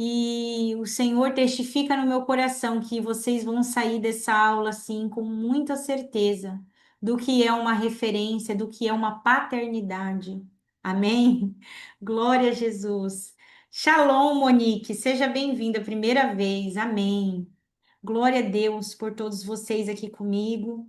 E o Senhor testifica no meu coração que vocês vão sair dessa aula assim com muita certeza do que é uma referência, do que é uma paternidade. Amém? Glória a Jesus. Shalom, Monique, seja bem-vinda a primeira vez. Amém. Glória a Deus por todos vocês aqui comigo.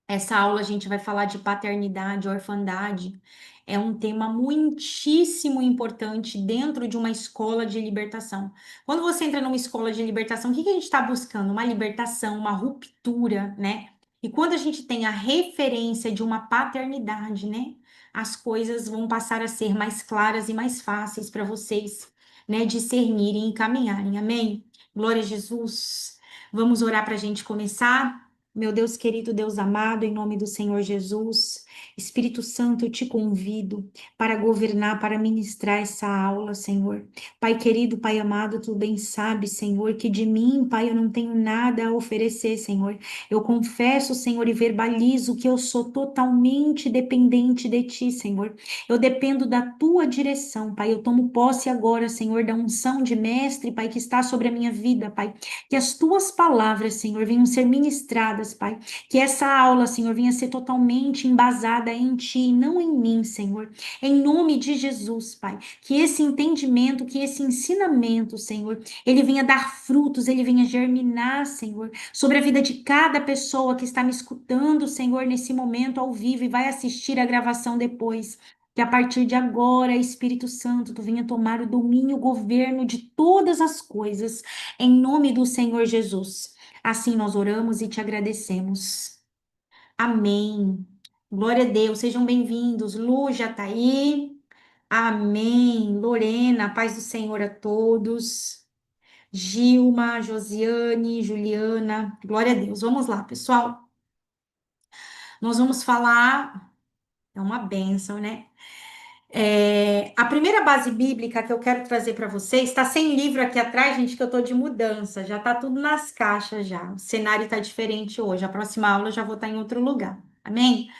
Essa aula a gente vai falar de paternidade, orfandade. É um tema muitíssimo importante dentro de uma escola de libertação. Quando você entra numa escola de libertação, o que que a gente está buscando? Uma libertação, uma ruptura, né? E quando a gente tem a referência de uma paternidade, né? As coisas vão passar a ser mais claras e mais fáceis para vocês, né? Discernirem e caminharem. Amém? Glória a Jesus. Vamos orar para a gente começar? Meu Deus querido, Deus amado, em nome do Senhor Jesus, Espírito Santo, eu te convido para governar, para ministrar essa aula, Senhor. Pai querido, Pai amado, tu bem sabes, Senhor, que de mim, Pai, eu não tenho nada a oferecer, Senhor. Eu confesso, Senhor, e verbalizo que eu sou totalmente dependente de ti, Senhor. Eu dependo da tua direção, Pai. Eu tomo posse agora, Senhor, da unção de mestre, Pai, que está sobre a minha vida, Pai. Que as tuas palavras, Senhor, venham ser ministradas, Pai. Que essa aula, Senhor, venha ser totalmente embasada em Ti e não em mim, Senhor. Em nome de Jesus, Pai. Que esse entendimento, que esse ensinamento, Senhor, ele venha dar frutos, ele venha germinar, Senhor, sobre a vida de cada pessoa que está me escutando, Senhor, nesse momento ao vivo e vai assistir a gravação depois. Que a partir de agora, Espírito Santo, tu venha tomar o domínio, o governo de todas as coisas em nome do Senhor Jesus. Assim nós oramos e te agradecemos. Amém. Glória a Deus. Sejam bem-vindos. Lu já tá aí. Amém. Lorena, paz do Senhor a todos. Gilma, Josiane, Juliana. Glória a Deus. Vamos lá, pessoal. Nós vamos falar. É uma bênção, né? A primeira base bíblica que eu quero trazer para vocês, está sem livro aqui atrás, gente, que eu estou de mudança, já está tudo nas caixas já. O cenário está diferente hoje. A próxima aula eu já vou estar em outro lugar. Amém?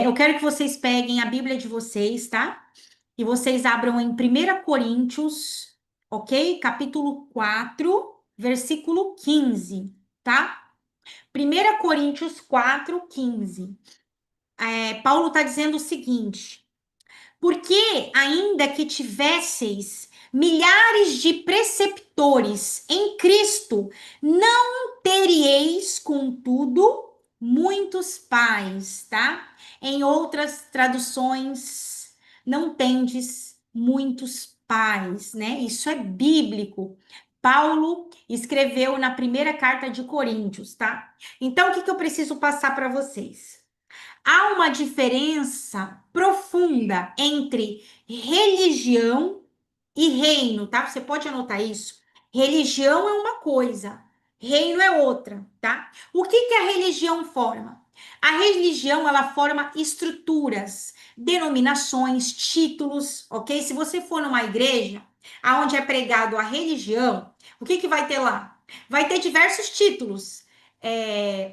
Eu quero que vocês peguem a Bíblia de vocês, tá? E vocês abram em 1 Coríntios, ok? Capítulo 4, versículo 15, tá? 1 Coríntios 4, 15. Paulo está dizendo o seguinte. Porque, ainda que tivesseis milhares de preceptores em Cristo, não teríeis, contudo, muitos pais, tá? Em outras traduções, não tendes muitos pais, né? Isso é bíblico. Paulo escreveu na primeira carta de Coríntios, tá? Então, o que que eu preciso passar para vocês? Há uma diferença profunda entre religião e reino, tá? Você pode anotar isso. Religião é uma coisa, reino é outra, tá? O que que a religião forma? A religião, ela forma estruturas, denominações, títulos, ok? Se você for numa igreja aonde é pregado a religião, o que que vai ter lá? Vai ter diversos títulos.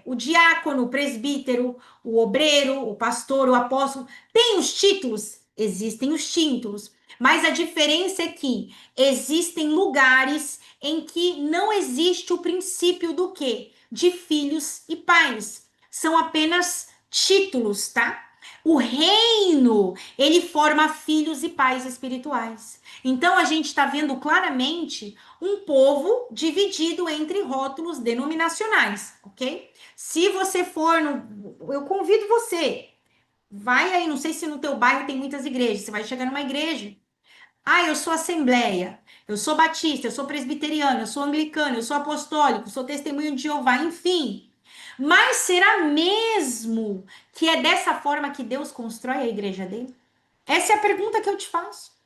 O diácono, o presbítero, o obreiro, o pastor, o apóstolo. Tem os títulos? Existem os títulos. Mas a diferença é que existem lugares em que não existe o princípio do quê? De filhos e pais. São apenas títulos, tá? O reino, ele forma filhos e pais espirituais. Então a gente está vendo claramente um povo dividido entre rótulos denominacionais, ok? Se você for no, eu convido você, vai aí, não sei se no teu bairro tem muitas igrejas, você vai chegar numa igreja. Ah, eu sou assembleia, eu sou batista, eu sou presbiteriano, eu sou anglicano, eu sou apostólico, sou testemunho de Jeová, enfim. Mas será mesmo que é dessa forma que Deus constrói a igreja dele? Essa é a pergunta que eu te faço.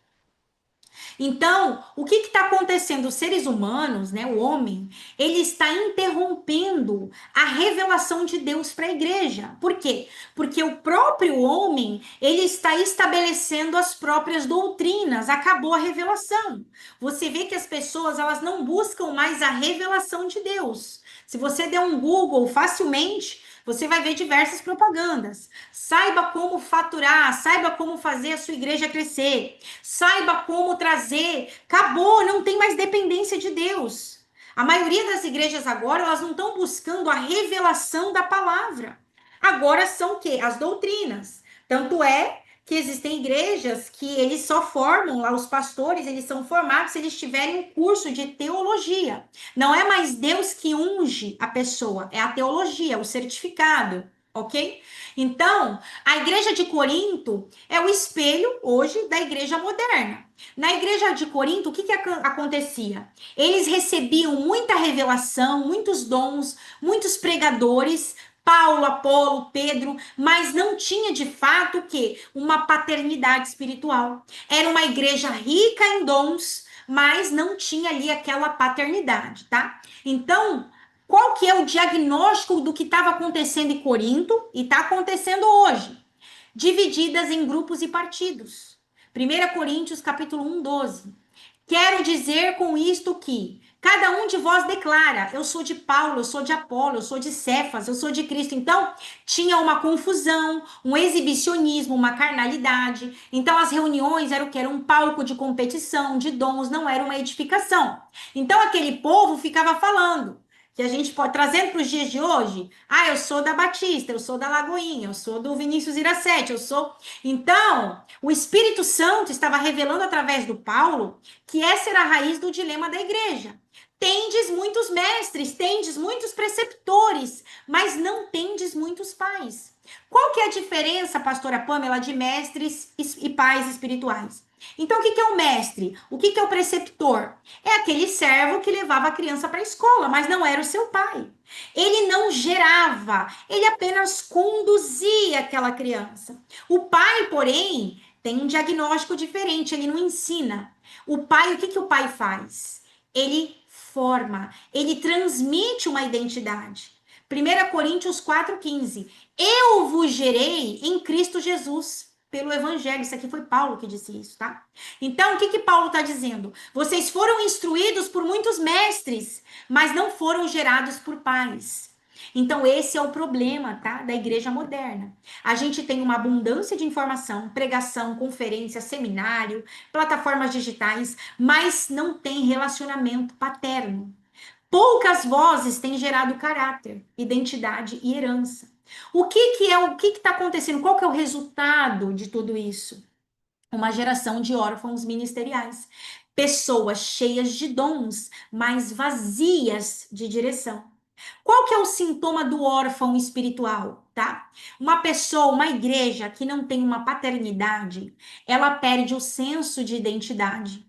Então, o que está acontecendo? Os seres humanos, né, o homem, ele está interrompendo a revelação de Deus para a igreja. Por quê? Porque o próprio homem, ele está estabelecendo as próprias doutrinas. Acabou a revelação. Você vê que as pessoas, elas não buscam mais a revelação de Deus. Se você der um Google facilmente, você vai ver diversas propagandas. Saiba como faturar, saiba como fazer a sua igreja crescer, saiba como trazer trazer, acabou, não tem mais dependência de Deus. A maioria das igrejas agora, elas não estão buscando a revelação da palavra. Agora são o quê? As doutrinas. Tanto é que existem igrejas que eles só formam lá os pastores, eles são formados se eles tiverem um curso de teologia. Não é mais Deus que unge a pessoa, é a teologia, o certificado, ok? Então, a igreja de Corinto é o espelho hoje da igreja moderna. Na igreja de Corinto, o que acontecia? Eles recebiam muita revelação, muitos dons, muitos pregadores, Paulo, Apolo, Pedro, mas não tinha de fato o quê? Uma paternidade espiritual. Era uma igreja rica em dons, mas não tinha ali aquela paternidade, tá? Então, qual que é o diagnóstico do que estava acontecendo em Corinto e está acontecendo hoje? Divididas em grupos e partidos. 1 Coríntios capítulo 1, 12. Quero dizer com isto que cada um de vós declara: eu sou de Paulo, eu sou de Apolo, eu sou de Cefas, eu sou de Cristo. Então, tinha uma confusão, um exibicionismo, uma carnalidade. Então, as reuniões eram o que? Era um palco de competição, de dons, não era uma edificação. Então, aquele povo ficava falando. Que a gente pode, trazendo para os dias de hoje, eu sou da Batista, eu sou da Lagoinha, eu sou do Vinícius Iracete, eu sou. Então, o Espírito Santo estava revelando através do Paulo que essa era a raiz do dilema da igreja. Tendes muitos mestres, tendes muitos preceptores, mas não tendes muitos pais. Qual que é a diferença, pastora Pamela, de mestres e pais espirituais? Então, o que é o mestre? O que é o preceptor? É aquele servo que levava a criança para a escola, mas não era o seu pai. Ele não gerava, ele apenas conduzia aquela criança. O pai, porém, tem um diagnóstico diferente, ele não ensina. O pai, o que o pai faz? Ele forma, ele transmite uma identidade. 1 Coríntios 4,15. Eu vos gerei em Cristo Jesus pelo Evangelho. Isso aqui foi Paulo que disse isso, tá? Então, o que Paulo está dizendo? Vocês foram instruídos por muitos mestres, mas não foram gerados por pais. Então, esse é o problema, tá? Da igreja moderna. A gente tem uma abundância de informação, pregação, conferência, seminário, plataformas digitais, mas não tem relacionamento paterno. Poucas vozes têm gerado caráter, identidade e herança. O que está acontecendo? Qual que é o resultado de tudo isso? Uma geração de órfãos ministeriais. Pessoas cheias de dons, mas vazias de direção. Qual que é o sintoma do órfão espiritual, tá? Uma pessoa, uma igreja que não tem uma paternidade, ela perde o senso de identidade.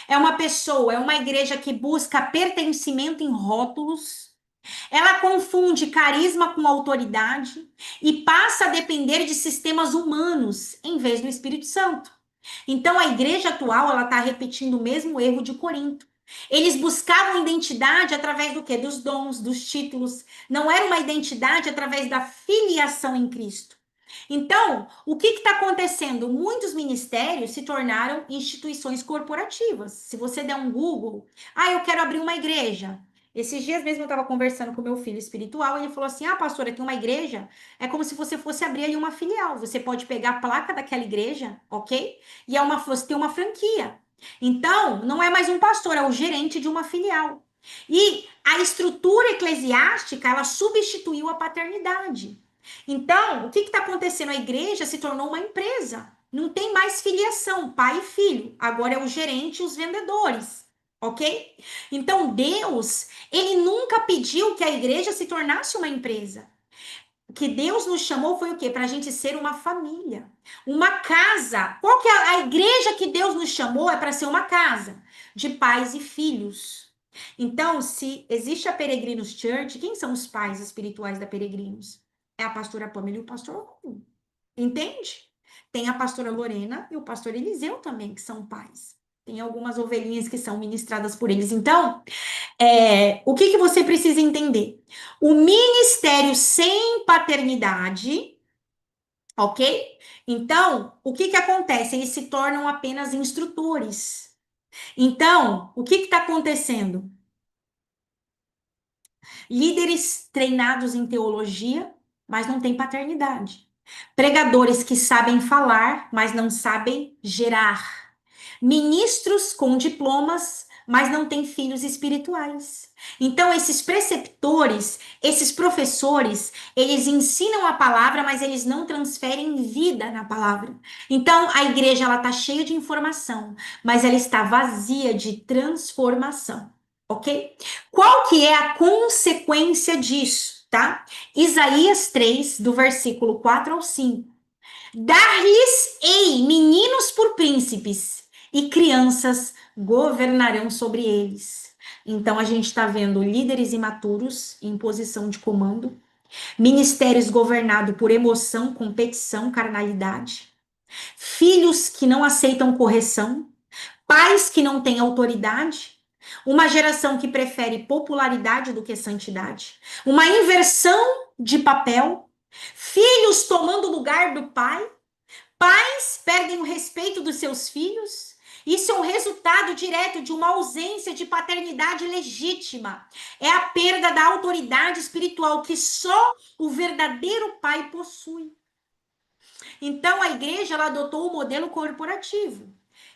É uma pessoa, é uma igreja que busca pertencimento em rótulos. Ela confunde carisma com autoridade e passa a depender de sistemas humanos em vez do Espírito Santo. Então, a igreja atual, ela está repetindo o mesmo erro de Corinto. Eles buscavam identidade através do quê? Dos dons, dos títulos. Não era uma identidade através da filiação em Cristo. Então, o que está acontecendo? Muitos ministérios se tornaram instituições corporativas. Se você der um Google, eu quero abrir uma igreja. Esses dias mesmo eu estava conversando com meu filho espiritual, e ele falou assim: pastora, tem uma igreja, é como se você fosse abrir ali uma filial. Você pode pegar a placa daquela igreja, ok? E você tem uma franquia. Então, não é mais um pastor, é o gerente de uma filial. E a estrutura eclesiástica, ela substituiu a paternidade. Então, o que está acontecendo? A igreja se tornou uma empresa. Não tem mais filiação, pai e filho. Agora é o gerente e os vendedores, ok? Então, Deus, ele nunca pediu que a igreja se tornasse uma empresa. O que Deus nos chamou foi o quê? Para a gente ser uma família, uma casa. Qual que é a igreja que Deus nos chamou? É para ser uma casa de pais e filhos. Então, se existe a Peregrinos Church, quem são os pais espirituais da Peregrinos? É a pastora Pamela e o pastor Raul. Entende? Tem a pastora Lorena e o pastor Eliseu também, que são pais. Tem algumas ovelhinhas que são ministradas por eles. Então, o que você precisa entender? O ministério sem paternidade, ok? Então, o que acontece? Eles se tornam apenas instrutores. Então, o que está acontecendo? Líderes treinados em teologia, mas não têm paternidade. Pregadores que sabem falar, mas não sabem gerar. Ministros com diplomas, mas não têm filhos espirituais. Então, esses preceptores, esses professores, eles ensinam a palavra, mas eles não transferem vida na palavra. Então, a igreja ela está cheia de informação, mas ela está vazia de transformação, ok? Qual que é a consequência disso, tá? Isaías 3, do versículo 4 ao 5. Dar-lhes-ei meninos por príncipes, e crianças governarão sobre eles. Então a gente está vendo líderes imaturos em posição de comando, ministérios governados por emoção, competição, carnalidade, filhos que não aceitam correção, pais que não têm autoridade, uma geração que prefere popularidade do que santidade, uma inversão de papel, filhos tomando o lugar do pai. Pais perdem o respeito dos seus filhos. Isso é um resultado direto de uma ausência de paternidade legítima. É a perda da autoridade espiritual que só o verdadeiro pai possui. Então a igreja ela adotou o modelo corporativo.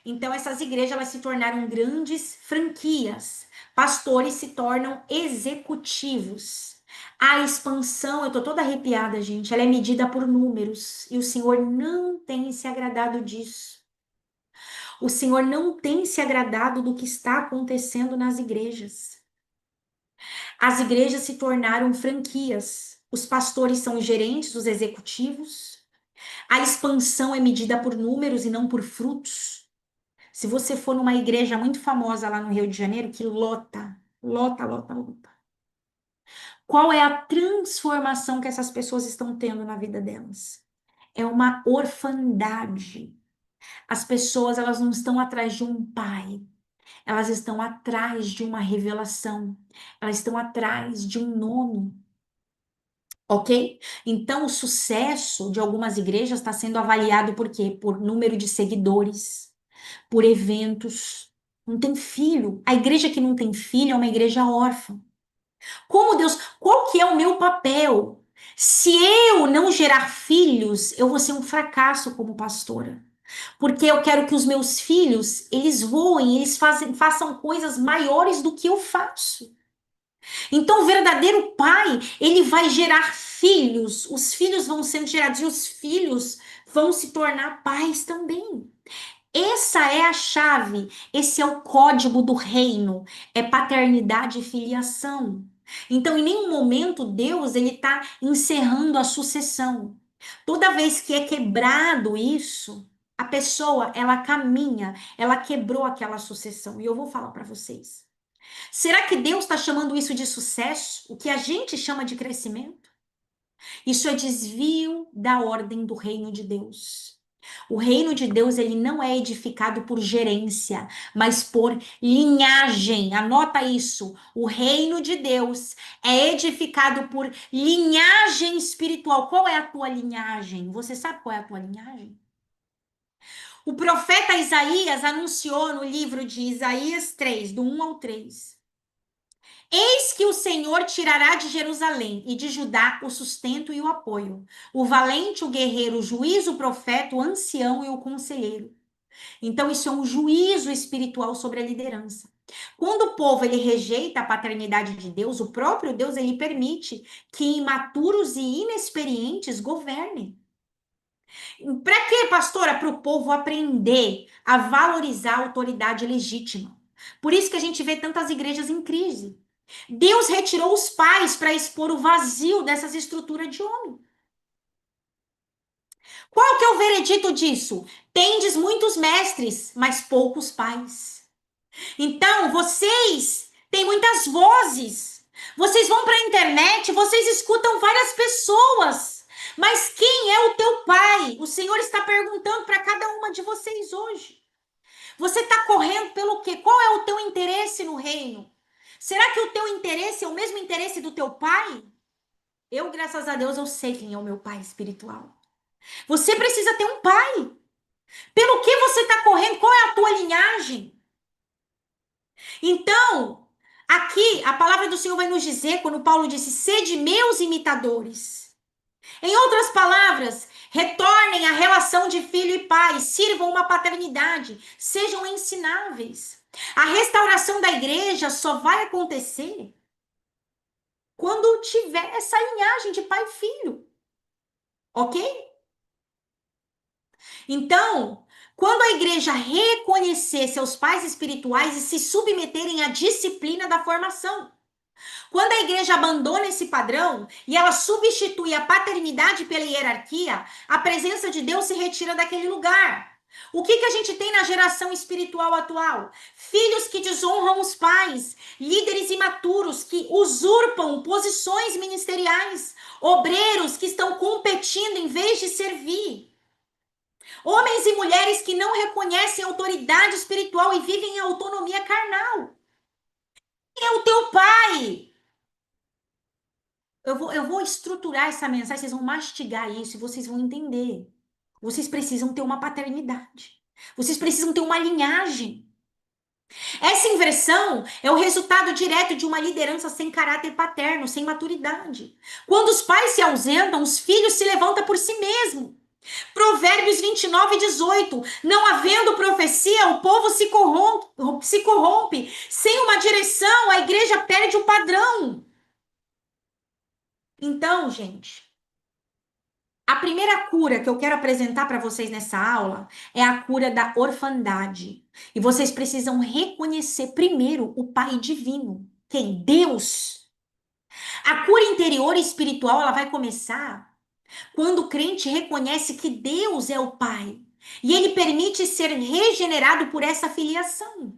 Então essas igrejas elas se tornaram grandes franquias. Pastores se tornam executivos. A expansão, eu tô toda arrepiada, gente, ela é medida por números e o Senhor não tem se agradado disso. O Senhor não tem se agradado do que está acontecendo nas igrejas. As igrejas se tornaram franquias. Os pastores são os gerentes, os executivos. A expansão é medida por números e não por frutos. Se você for numa igreja muito famosa lá no Rio de Janeiro, que lota, lota, lota, lota. Qual é a transformação que essas pessoas estão tendo na vida delas? É uma orfandade. As pessoas, elas não estão atrás de um pai. Elas estão atrás de uma revelação. Elas estão atrás de um nome. Ok? Então, o sucesso de algumas igrejas está sendo avaliado por quê? Por número de seguidores, por eventos. Não tem filho. A igreja que não tem filho é uma igreja órfã. Como Deus, qual que é o meu papel? Se eu não gerar filhos, eu vou ser um fracasso como pastora. Porque eu quero que os meus filhos, eles voem, eles façam coisas maiores do que eu faço. Então, o verdadeiro pai, ele vai gerar filhos, os filhos vão sendo gerados e os filhos vão se tornar pais também. Essa é a chave, esse é o código do reino, é paternidade e filiação. Então, em nenhum momento Deus ele está encerrando a sucessão. Toda vez que é quebrado isso, a pessoa ela caminha, ela quebrou aquela sucessão. E eu vou falar para vocês. Será que Deus está chamando isso de sucesso? O que a gente chama de crescimento? Isso é desvio da ordem do reino de Deus. O reino de Deus ele não é edificado por gerência, mas por linhagem. Anota isso. O reino de Deus é edificado por linhagem espiritual. Qual é a tua linhagem? Você sabe qual é a tua linhagem? O profeta Isaías anunciou no livro de Isaías 3, do 1 ao 3. Eis que o Senhor tirará de Jerusalém e de Judá o sustento e o apoio, o valente, o guerreiro, o juiz, o profeta, o ancião e o conselheiro. Então, isso é um juízo espiritual sobre a liderança. Quando o povo ele rejeita a paternidade de Deus, o próprio Deus ele permite que imaturos e inexperientes governem. Para quê, pastora? Para o povo aprender a valorizar a autoridade legítima. Por isso que a gente vê tantas igrejas em crise. Deus retirou os pais para expor o vazio dessas estruturas de homem. Qual que é o veredito disso? Tendes muitos mestres, mas poucos pais. Então, vocês têm muitas vozes. Vocês vão para a internet, vocês escutam várias pessoas. Mas quem é o teu pai? O Senhor está perguntando para cada uma de vocês hoje. Você está correndo pelo quê? Qual é o teu interesse no reino? Será que o teu interesse é o mesmo interesse do teu pai? Eu, graças a Deus, eu sei quem é o meu pai espiritual. Você precisa ter um pai. Pelo que você está correndo? Qual é a tua linhagem? Então, aqui a palavra do Senhor vai nos dizer, quando Paulo disse, sede meus imitadores. Em outras palavras, Retornem à relação de filho e pai, sirvam uma paternidade, sejam ensináveis. A restauração da igreja só vai acontecer quando tiver essa linhagem de pai e filho, ok? Então, quando a igreja reconhecer seus pais espirituais e se submeterem à disciplina da formação, quando a igreja abandona esse padrão e ela substitui a paternidade pela hierarquia, a presença de Deus se retira daquele lugar. O que a gente tem na geração espiritual atual? Filhos que desonram os pais, líderes imaturos que usurpam posições ministeriais, obreiros que estão competindo em vez de servir. Homens e mulheres que não reconhecem autoridade espiritual e vivem em autonomia carnal. Quem é o teu pai? Eu vou estruturar essa mensagem, vocês vão mastigar isso e vocês vão entender. Vocês precisam ter uma paternidade. Vocês precisam ter uma linhagem. Essa inversão é o resultado direto de uma liderança sem caráter paterno, sem maturidade. Quando os pais se ausentam, os filhos se levantam por si mesmos. Provérbios 29:18. Não havendo profecia, o povo se corrompe. Sem uma direção, a igreja perde o padrão. Então, gente, a primeira cura que eu quero apresentar para vocês nessa aula é a cura da orfandade. E vocês precisam reconhecer primeiro o Pai divino. Quem? Deus. A cura interior e espiritual, ela vai começar quando o crente reconhece que Deus é o Pai e ele permite ser regenerado por essa filiação.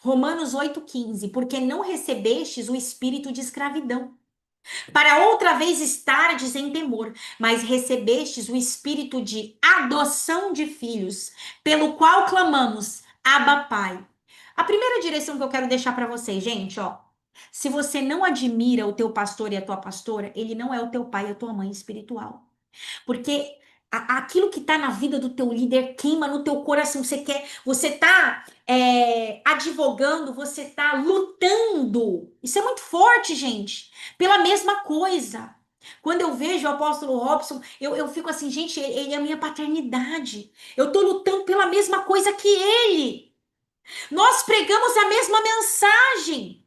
Romanos 8,15, porque não recebestes o espírito de escravidão, para outra vez estardes em temor, mas recebestes o espírito de adoção de filhos, pelo qual clamamos, Abba, Pai. A primeira direção que eu quero deixar para vocês, gente, ó, se você não admira o teu pastor e a tua pastora, ele não é o teu pai e a tua mãe espiritual. Porque aquilo que está na vida do teu líder queima no teu coração. Você tá advogando, você tá lutando. Isso é muito forte, gente. Pela mesma coisa. Quando eu vejo o apóstolo Robson, eu fico assim, gente, ele é a minha paternidade. Eu tô lutando pela mesma coisa que ele. Nós pregamos a mesma mensagem.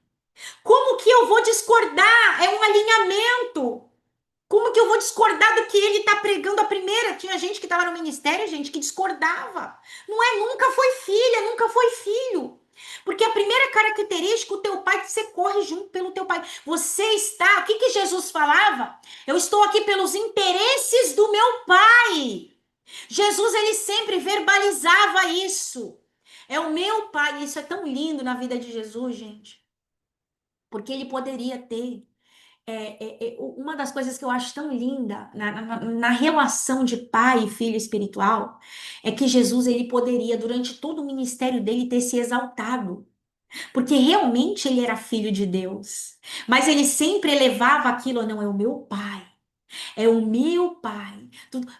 Como que eu vou discordar? É um alinhamento. Como que eu vou discordar do que ele está pregando a primeira? Tinha gente que estava no ministério, gente, que discordava. Não é, nunca foi filha, nunca foi filho. Porque a primeira característica, o teu pai, você corre junto pelo teu pai. Você está, o que Jesus falava? Eu estou aqui pelos interesses do meu pai. Jesus, ele sempre verbalizava isso. É o meu pai, isso é tão lindo na vida de Jesus, gente. Porque ele poderia ter uma das coisas que eu acho tão linda na relação de pai e filho espiritual é que Jesus ele poderia, durante todo o ministério dele, ter se exaltado, porque realmente ele era filho de Deus, mas ele sempre elevava aquilo, não, é o meu pai. É o meu pai.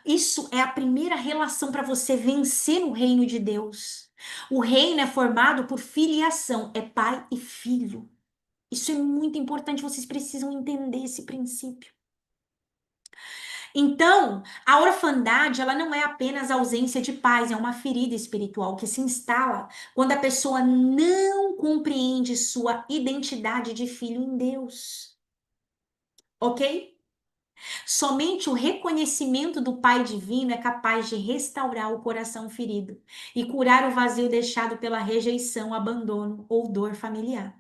Isso é a primeira relação para você vencer no reino de Deus. O reino é formado por filiação, é pai e filho. Isso é muito importante, vocês precisam entender esse princípio. Então, a orfandade, ela não é apenas a ausência de pais, é uma ferida espiritual que se instala quando a pessoa não compreende sua identidade de filho em Deus. Ok? Somente o reconhecimento do Pai Divino é capaz de restaurar o coração ferido e curar o vazio deixado pela rejeição, abandono ou dor familiar.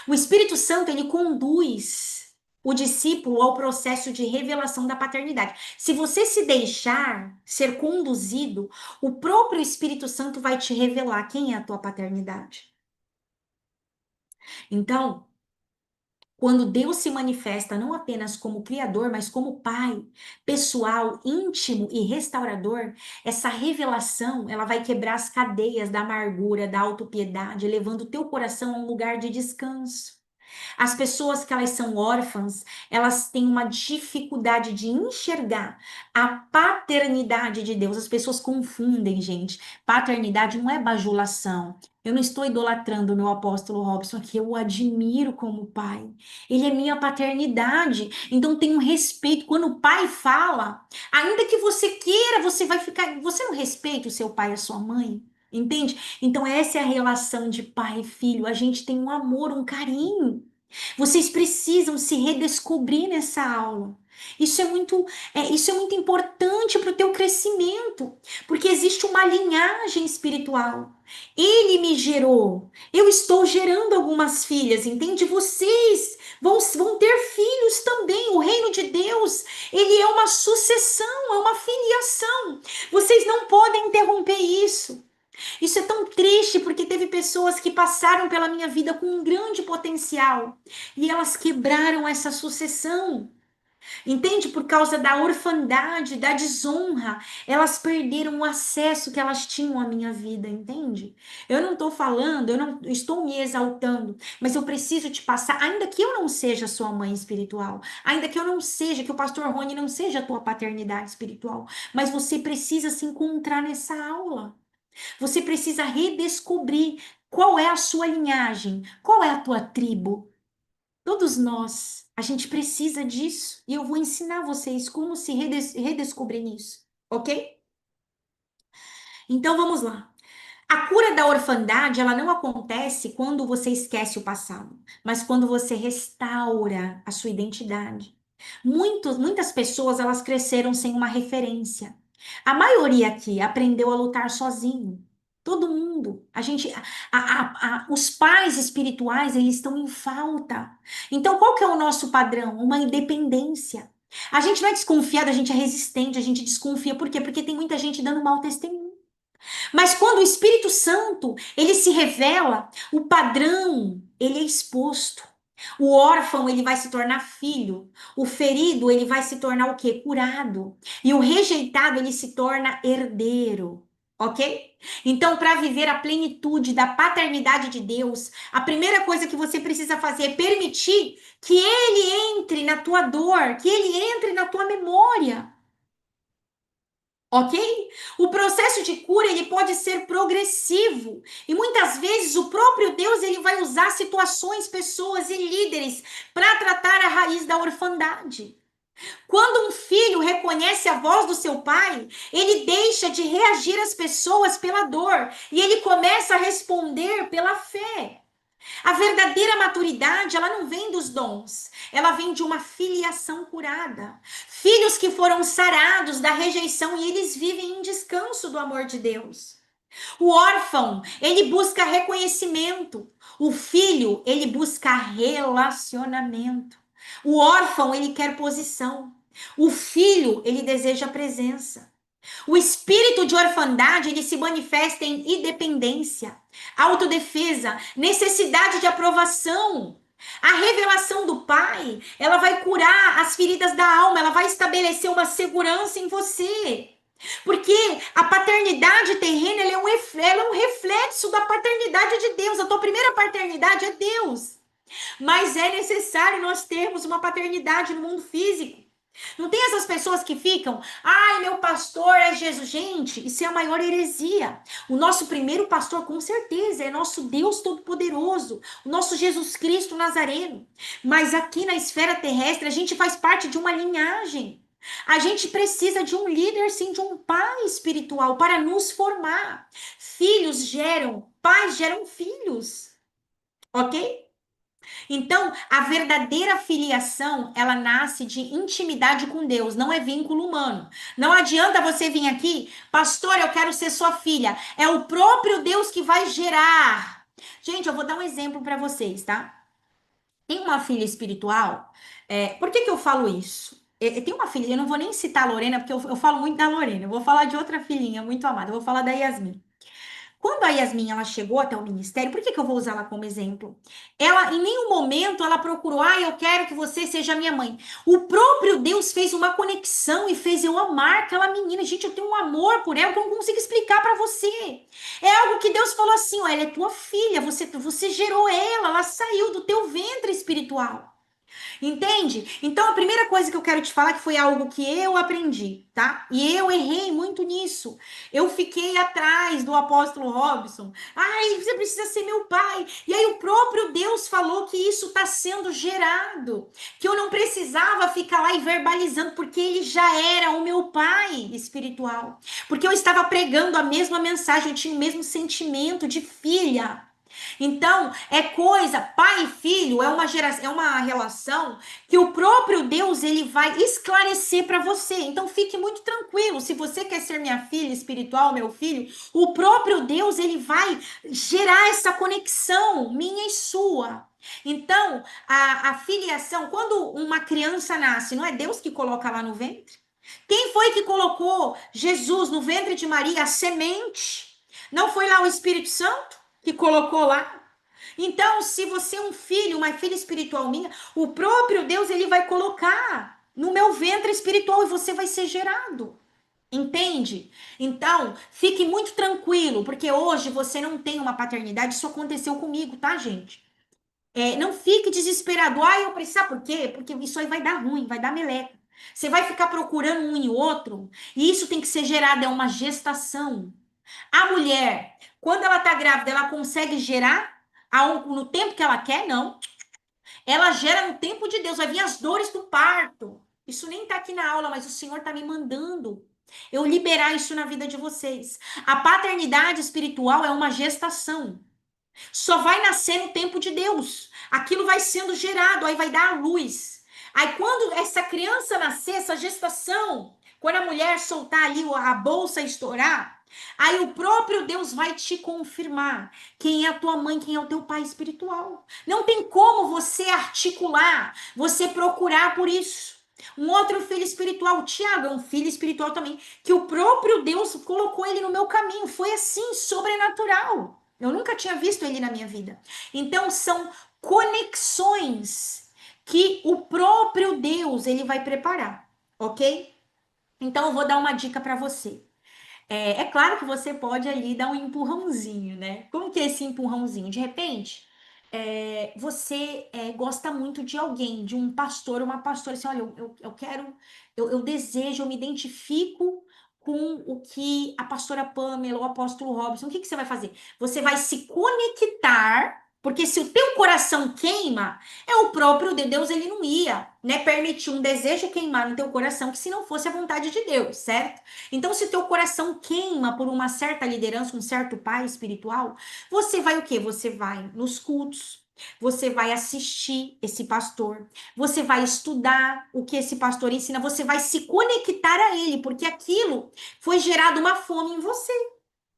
O Espírito Santo, ele conduz o discípulo ao processo de revelação da paternidade. Se você se deixar ser conduzido, o próprio Espírito Santo vai te revelar quem é a tua paternidade. Então, quando Deus se manifesta não apenas como criador, mas como pai, pessoal, íntimo e restaurador, essa revelação, ela vai quebrar as cadeias da amargura, da autopiedade, levando o teu coração a um lugar de descanso. As pessoas que elas são órfãs, elas têm uma dificuldade de enxergar a paternidade de Deus. As pessoas confundem, gente. Paternidade não é bajulação. Eu não estou idolatrando o meu apóstolo Robson, que eu o admiro como pai. Ele é minha paternidade. Então tem um respeito. Quando o pai fala, ainda que você queira, você vai ficar. Você não respeita o seu pai e a sua mãe? Entende? Então essa é a relação de pai e filho. A gente tem um amor, um carinho. Vocês precisam se redescobrir nessa aula. Isso é muito importante para o teu crescimento, porque existe uma linhagem espiritual. Ele me gerou. Eu estou gerando algumas filhas, entende? Vocês vão ter filhos também. O reino de Deus, ele é uma sucessão, é uma filiação. Vocês não podem interromper isso. Isso é tão triste porque teve pessoas que passaram pela minha vida com um grande potencial e elas quebraram essa sucessão. Entende? Por causa da orfandade, da desonra, elas perderam o acesso que elas tinham à minha vida, entende? Eu não estou falando, eu não estou me exaltando, mas eu preciso te passar, ainda que eu não seja sua mãe espiritual, ainda que eu não seja, que o pastor Rony não seja a tua paternidade espiritual, mas você precisa se encontrar nessa aula. Você precisa redescobrir qual é a sua linhagem, qual é a tua tribo. Todos nós, a gente precisa disso. E eu vou ensinar vocês como se redescobrir nisso, ok? Então vamos lá. A cura da orfandade, ela não acontece quando você esquece o passado, mas quando você restaura a sua identidade. Muitas pessoas, elas cresceram sem uma referência. A maioria aqui aprendeu a lutar sozinho. Todo mundo. Os pais espirituais, eles estão em falta. Então, qual que é o nosso padrão? Uma independência. A gente não é desconfiado, a gente é resistente, a gente desconfia. Por quê? Porque tem muita gente dando mau testemunho. Mas quando o Espírito Santo, ele se revela, o padrão, ele é exposto. O órfão, ele vai se tornar filho. O ferido, ele vai se tornar o quê? Curado. E o rejeitado, ele se torna herdeiro. Ok? Então, para viver a plenitude da paternidade de Deus, a primeira coisa que você precisa fazer é permitir que ele entre na tua dor, que ele entre na tua memória. Ok? O processo de cura ele pode ser progressivo e muitas vezes o próprio Deus ele vai usar situações, pessoas e líderes para tratar a raiz da orfandade. Quando um filho reconhece a voz do seu pai, ele deixa de reagir às pessoas pela dor e ele começa a responder pela fé. A verdadeira maturidade, ela não vem dos dons, ela vem de uma filiação curada. Filhos que foram sarados da rejeição e eles vivem em descanso do amor de Deus. O órfão, ele busca reconhecimento. O filho, ele busca relacionamento. O órfão, ele quer posição. O filho, ele deseja presença. O espírito de orfandade, ele se manifesta em independência, autodefesa, necessidade de aprovação. A revelação do Pai, ela vai curar as feridas da alma, ela vai estabelecer uma segurança em você. Porque a paternidade terrena ela é um reflexo da paternidade de Deus. A tua primeira paternidade é Deus. Mas é necessário nós termos uma paternidade no mundo físico. Não tem essas pessoas que ficam, ai, meu pastor é Jesus. Gente, isso é a maior heresia. O nosso primeiro pastor, com certeza, é nosso Deus Todo-Poderoso, o nosso Jesus Cristo Nazareno. Mas aqui na esfera terrestre, a gente faz parte de uma linhagem. A gente precisa de um líder, sim, de um pai espiritual para nos formar. Filhos geram, pais geram filhos, ok? Então, a verdadeira filiação, ela nasce de intimidade com Deus, não é vínculo humano. Não adianta você vir aqui, pastor, eu quero ser sua filha. É o próprio Deus que vai gerar. Gente, eu vou dar um exemplo para vocês, tá? Tem uma filha espiritual. Por que que eu falo isso? Tem uma filha, eu não vou nem citar a Lorena, porque eu falo muito da Lorena. Eu vou falar de outra filhinha muito amada. Eu vou falar da Yasmin. Quando a Yasmin ela chegou até o ministério, por que que eu vou usar ela como exemplo? Ela, em nenhum momento, ela procurou, eu quero que você seja minha mãe. O próprio Deus fez uma conexão e fez eu amar aquela menina. Gente, eu tenho um amor por ela que eu não consigo explicar pra você. É algo que Deus falou assim, ó, ela é tua filha, você gerou ela saiu do teu ventre espiritual. Entende? Então, a primeira coisa que eu quero te falar que foi algo que eu aprendi, tá? E eu errei muito nisso. Eu fiquei atrás do apóstolo Robson. Ai, você precisa ser meu pai. E aí o próprio Deus falou que isso está sendo gerado, que eu não precisava ficar lá e verbalizando, porque ele já era o meu pai espiritual. Porque eu estava pregando a mesma mensagem, eu tinha o mesmo sentimento de filha. Então, é coisa, pai e filho é uma relação que o próprio Deus ele vai esclarecer para você. Então, fique muito tranquilo. Se você quer ser minha filha espiritual, meu filho, o próprio Deus ele vai gerar essa conexão minha e sua. Então, a filiação, quando uma criança nasce, não é Deus que coloca lá no ventre? Quem foi que colocou Jesus no ventre de Maria, a semente? Não foi lá o Espírito Santo que colocou lá? Então, se você é um filho, uma filha espiritual minha, o próprio Deus ele vai colocar no meu ventre espiritual e você vai ser gerado. Entende? Então, fique muito tranquilo, porque hoje você não tem uma paternidade, isso aconteceu comigo, tá, gente? Não fique desesperado. Ah, eu preciso, sabe por quê? Porque isso aí vai dar ruim, vai dar meleca. Você vai ficar procurando um e outro, e isso tem que ser gerado, é uma gestação. A mulher, quando ela tá grávida, ela consegue gerar no tempo que ela quer? Não. Ela gera no tempo de Deus. Vai vir as dores do parto. Isso nem tá aqui na aula, mas o Senhor tá me mandando eu liberar isso na vida de vocês. A paternidade espiritual é uma gestação. Só vai nascer no tempo de Deus. Aquilo vai sendo gerado, aí vai dar a luz. Aí quando essa criança nascer, essa gestação, quando a mulher soltar ali a bolsa estourar, aí o próprio Deus vai te confirmar quem é a tua mãe, quem é o teu pai espiritual. Não tem como você articular, você procurar por isso. Um outro filho espiritual, o Tiago é um filho espiritual também, que o próprio Deus colocou ele no meu caminho. Foi assim, sobrenatural. Eu nunca tinha visto ele na minha vida. Então são conexões que o próprio Deus ele vai preparar, ok? Então eu vou dar uma dica para você. É claro que você pode ali dar um empurrãozinho, né? Como que é esse empurrãozinho? De repente, você gosta muito de alguém, de um pastor, uma pastora, assim, olha, eu quero, eu desejo, eu me identifico com o que a pastora Pamela, o apóstolo Robson, o que que você vai fazer? Você vai se conectar, porque se o teu coração queima, é o próprio Deus, ele não ia, né, permitir um desejo queimar no teu coração, que se não fosse a vontade de Deus, certo? Então, se o teu coração queima por uma certa liderança, um certo pai espiritual, você vai o quê? Você vai nos cultos, você vai assistir esse pastor, você vai estudar o que esse pastor ensina, você vai se conectar a ele, porque aquilo foi gerado uma fome em você.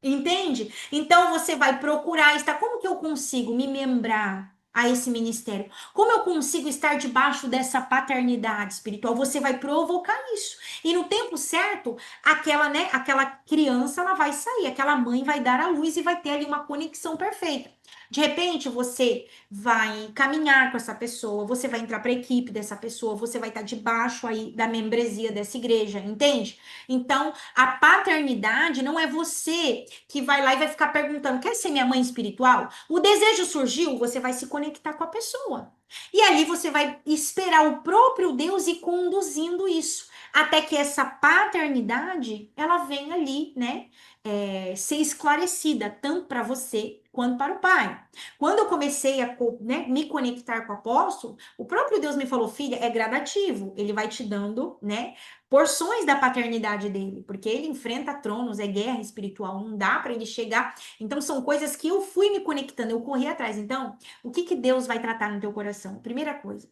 Entende? Então você vai procurar estar. Como que eu consigo me membrar a esse ministério? Como eu consigo estar debaixo dessa paternidade espiritual? Você vai provocar isso. E no tempo certo, aquela criança ela vai sair, aquela mãe vai dar à luz e vai ter ali uma conexão perfeita. De repente, você vai caminhar com essa pessoa, você vai entrar para a equipe dessa pessoa, você vai estar debaixo aí da membresia dessa igreja, entende? Então, a paternidade não é você que vai lá e vai ficar perguntando: quer ser minha mãe espiritual? O desejo surgiu, você vai se conectar com a pessoa. E ali você vai esperar o próprio Deus ir conduzindo isso. Até que essa paternidade, ela venha ali, né? Ser esclarecida, tanto para você quanto para o pai. Quando eu comecei a né, me conectar com o apóstolo, o próprio Deus me falou: filha, é gradativo, ele vai te dando, né? Porções da paternidade dele, porque ele enfrenta tronos, é guerra espiritual, não dá para ele chegar. Então são coisas que eu fui me conectando, eu corri atrás. Então, o que que Deus vai tratar no teu coração? Primeira coisa,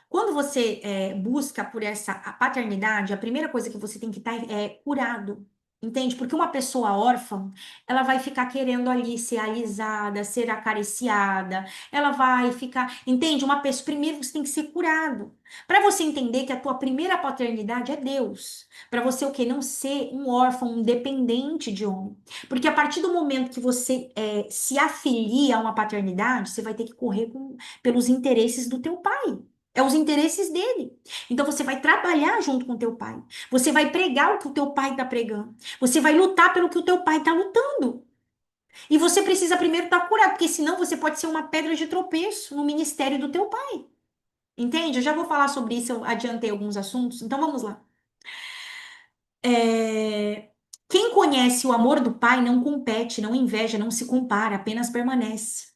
quando você busca por essa a paternidade, a primeira coisa que você tem que estar é curado. Entende? Porque uma pessoa órfã, ela vai ficar querendo ali ser alisada, ser acariciada, ela vai ficar. Entende? Uma pessoa, primeiro você tem que ser curado. Para você entender que a tua primeira paternidade é Deus. Para você o quê? Não ser um órfão, um dependente de homem. Porque a partir do momento que você se afilia a uma paternidade, você vai ter que correr pelos interesses do teu pai. É os interesses dele. Então você vai trabalhar junto com o teu pai. Você vai pregar o que o teu pai está pregando. Você vai lutar pelo que o teu pai está lutando. E você precisa primeiro estar curado, porque senão você pode ser uma pedra de tropeço no ministério do teu pai. Entende? Eu já vou falar sobre isso, eu adiantei alguns assuntos, então vamos lá. É, Quem conhece o amor do Pai não compete, não inveja, não se compara, apenas permanece.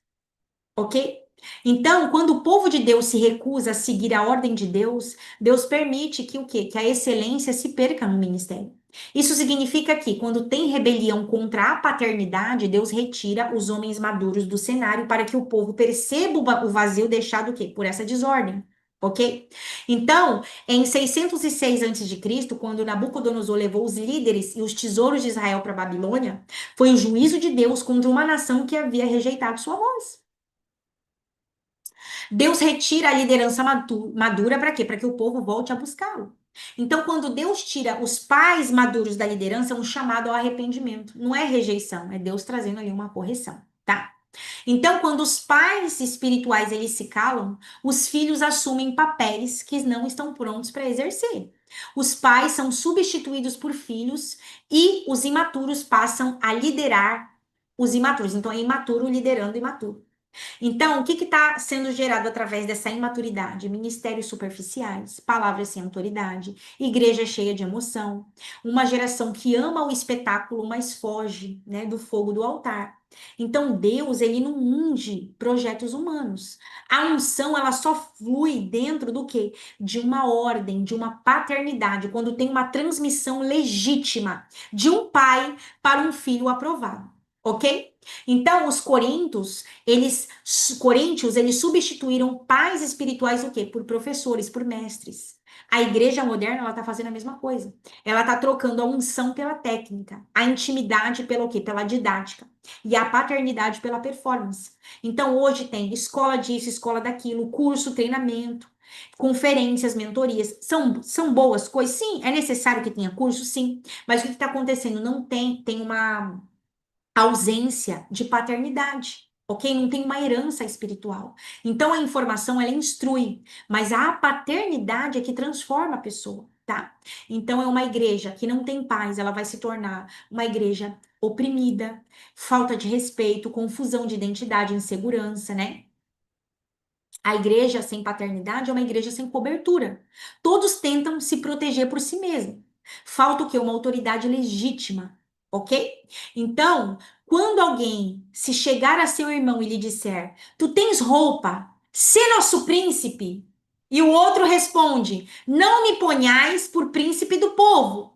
Ok? Então, quando o povo de Deus se recusa a seguir a ordem de Deus, Deus permite que o quê? Que a excelência se perca no ministério. Isso significa que, quando tem rebelião contra a paternidade, Deus retira os homens maduros do cenário para que o povo perceba o vazio deixado o quê? Por essa desordem. Ok? Então, em 606 a.C., quando Nabucodonosor levou os líderes e os tesouros de Israel para a Babilônia, foi o juízo de Deus contra uma nação que havia rejeitado sua voz. Deus retira a liderança madura para quê? Para que o povo volte a buscá-lo. Então, quando Deus tira os pais maduros da liderança, é um chamado ao arrependimento. Não é rejeição, é Deus trazendo ali uma correção, tá? Então, quando os pais espirituais eles se calam, os filhos assumem papéis que não estão prontos para exercer. Os pais são substituídos por filhos e os imaturos passam a liderar os imaturos. Então, é imaturo liderando imaturo. Então, o que está sendo gerado através dessa imaturidade? Ministérios superficiais, palavras sem autoridade, igreja cheia de emoção, uma geração que ama o espetáculo, mas foge, né, do fogo do altar. Então, Deus, ele não unge projetos humanos. A unção, ela só flui dentro do quê? De uma ordem, de uma paternidade, quando tem uma transmissão legítima de um pai para um filho aprovado. Ok? Então, coríntios, eles substituíram pais espirituais o quê? Por professores, por mestres. A igreja moderna, ela tá fazendo a mesma coisa. Ela tá trocando a unção pela técnica, a intimidade pelo quê? Pela didática e a paternidade pela performance. Então, hoje tem escola disso, escola daquilo, curso, treinamento, conferências, mentorias. São boas coisas? Sim. É necessário que tenha curso? Sim. Mas o que está acontecendo? Não tem uma ausência de paternidade, ok? Não tem uma herança espiritual. Então a informação ela instrui, mas a paternidade é que transforma a pessoa, tá? Então é uma igreja que não tem paz, ela vai se tornar uma igreja oprimida, falta de respeito, confusão de identidade, insegurança, né? A igreja sem paternidade é uma igreja sem cobertura. Todos tentam se proteger por si mesmo. Falta o quê? Uma autoridade legítima, ok? Então, quando alguém se chegar a seu irmão e lhe disser: Tu tens roupa, sê nosso príncipe. E o outro responde: Não me ponhais por príncipe do povo.